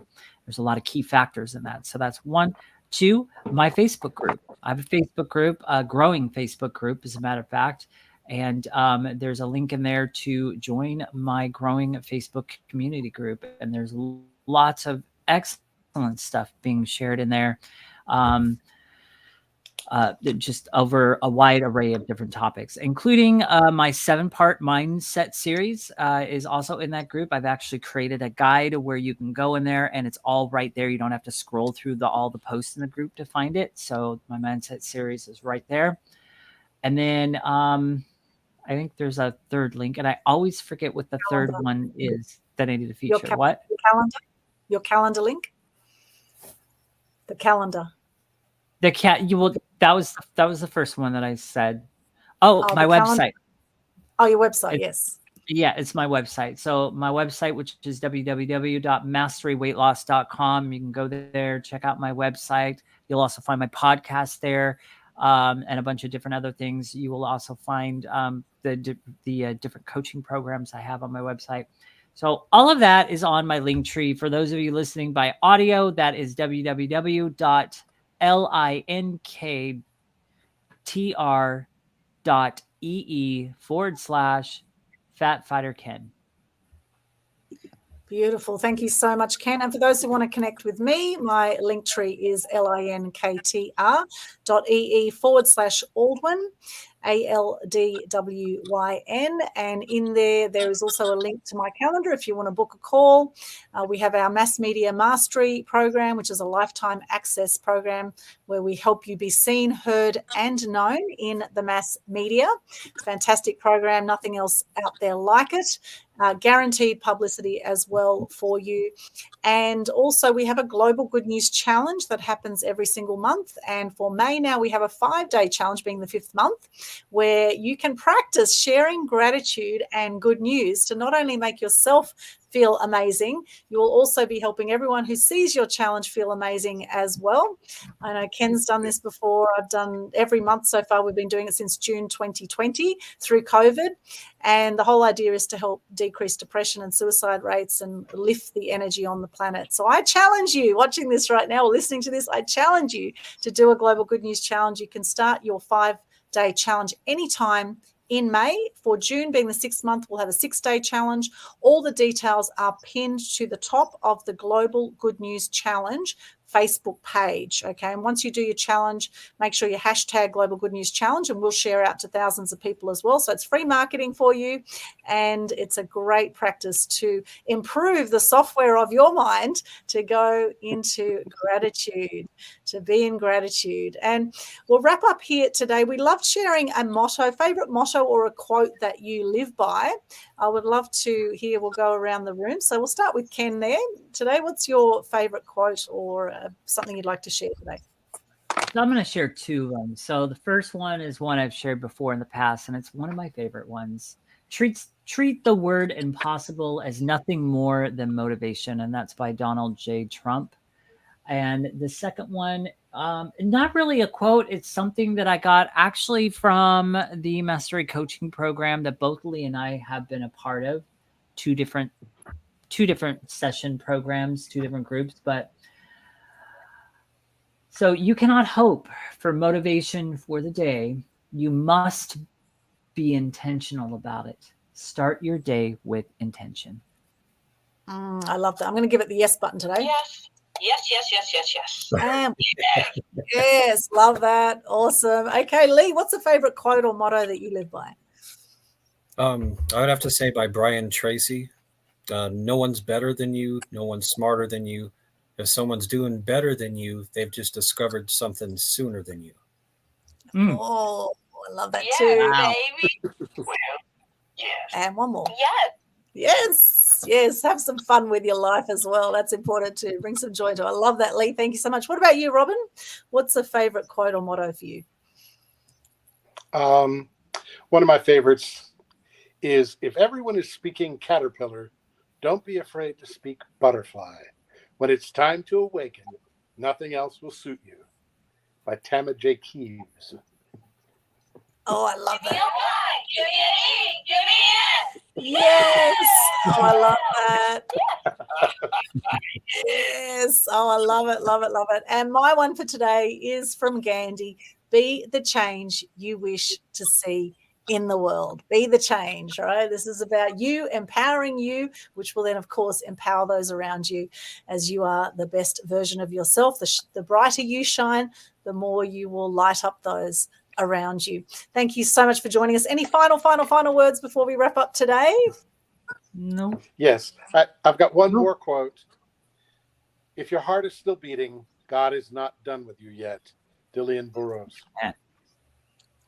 There's a lot of key factors in that. So that's 1. 2, my Facebook group. I have a Facebook group, a growing Facebook group, as a matter of fact. And there's a link in there to join my growing Facebook community group. And there's lots of excellent stuff being shared in there. Just over a wide array of different topics, including my 7-part mindset series is also in that group. I've actually created a guide where you can go in there and it's all right there. You don't have to scroll through all the posts in the group to find it. So my mindset series is right there. And then I think there's a third link, and I always forget what the third one is that I need to feature. What? Your calendar link? The calendar. The cat. You will. That was the first one that I said. Oh, my website. Oh, your website. Yes. Yeah, it's my website. So my website, which is www.masteryweightloss.com. You can go there, check out my website. You'll also find my podcast there, and a bunch of different other things. You will also find the different coaching programs I have on my website. So all of that is on my link tree. For those of you listening by audio, that is linktr.ee/FatFighterKen. Beautiful. Thank you so much, Ken. And for those who want to connect with me, my link tree is linktr.ee/Aldwyn, ALDWYN. And in there is also a link to my calendar if you want to book a call. We have our Mass Media Mastery program, which is a lifetime access program where we help you be seen, heard, and known in the mass media. It's a fantastic program. Nothing else out there like it. Guaranteed publicity as well for you. And also we have a Global Good News Challenge that happens every single month. And for May now, we have a 5-day challenge, being the 5th month, where you can practice sharing gratitude and good news to not only make yourself feel amazing, you will also be helping everyone who sees your challenge feel amazing as well. I know Ken's done this before. I've done every month so far. We've been doing it since June 2020 through COVID. And the whole idea is to help decrease depression and suicide rates and lift the energy on the planet. So I challenge you, watching this right now or listening to this, I challenge you to do a Global Good News Challenge. You can start your 5-day challenge anytime in May. For June, being the 6th month, we'll have a 6-day challenge. All the details are pinned to the top of the Global Good News Challenge Facebook page. Okay. And once you do your challenge, make sure you hashtag Global Good News Challenge, and we'll share out to thousands of people as well. So it's free marketing for you. And it's a great practice to improve the software of your mind to go into gratitude, to be in gratitude. And we'll wrap up here today. We loved sharing a motto, favorite motto or a quote that you live by. I would love to hear. We'll go around the room. So we'll start with Ken there. Today, what's your favorite quote or something you'd like to share today? So I'm going to share 2 of them. So the first one is one I've shared before in the past, and it's one of my favorite ones. Treat the word impossible as nothing more than motivation, and that's by Donald J. Trump. And the second one, not really a quote. It's something that I got actually from the Mastery Coaching Program that both Lee and I have been a part of. 2 different session programs, 2 different groups. But so you cannot hope for motivation for the day. You must be intentional about it. Start your day with intention. I love that. I'm going to give it the yes button today. Yes. Yes, love that. Awesome. Okay, Lee, what's a favorite quote or motto that you live by? I would have to say by Brian Tracy. No one's better than you. No one's smarter than you. If someone's doing better than you, they've just discovered something sooner than you. Oh, I love that Yeah, too. Wow. baby. Well, yes. And one more. Yes. Yes, yes. Have some fun with your life as well. That's important too. Bring some joy to it. I love that, Lee. Thank you so much. What about you, Robin? What's a favorite quote or motto for you? One of my favorites is, if everyone is speaking caterpillar, don't be afraid to speak butterfly. When it's time to awaken, nothing else will suit you. By Tama J. Keeves. Oh, I love that. Yes. Oh, I love that. Yes. Oh, I love it, love it, love it. And my one for today is from Gandhi. Be the change you wish to see in the world. Be the change, right? This is about you, empowering you, which will then, of course, empower those around you as you are the best version of yourself. The brighter you shine, the more you will light up those around you. Thank you so much for joining us. Any final words before we wrap up today? No. Yes, I've got one more quote. If your heart is still beating, God is not done with you yet. Dillian Burroughs.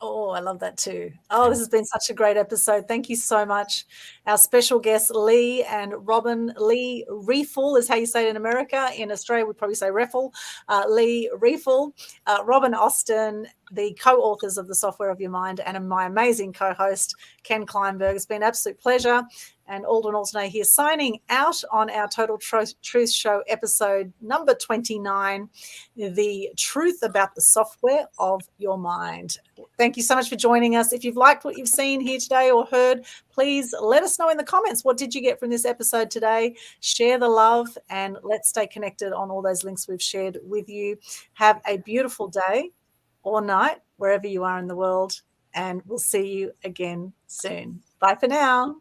Oh, I love that too. Oh, this has been such a great episode. Thank you so much. Our special guests, Lee and Robin. Lee Riefel is how you say it in America. In Australia, we'd probably say Reffel. Lee Riefel, Robin Austin, the co-authors of The Software of Your Mind, and my amazing co-host, Ken Kleinberg. It's been an absolute pleasure. And Alden Aldenay here signing out on our Total Truth Show episode number 29, The Truth About the Software of Your Mind. Thank you so much for joining us. If you've liked what you've seen here today or heard, please let us know in the comments. What did you get from this episode today? Share the love and let's stay connected on all those links we've shared with you. Have a beautiful day or night, wherever you are in the world, and we'll see you again soon. Bye for now.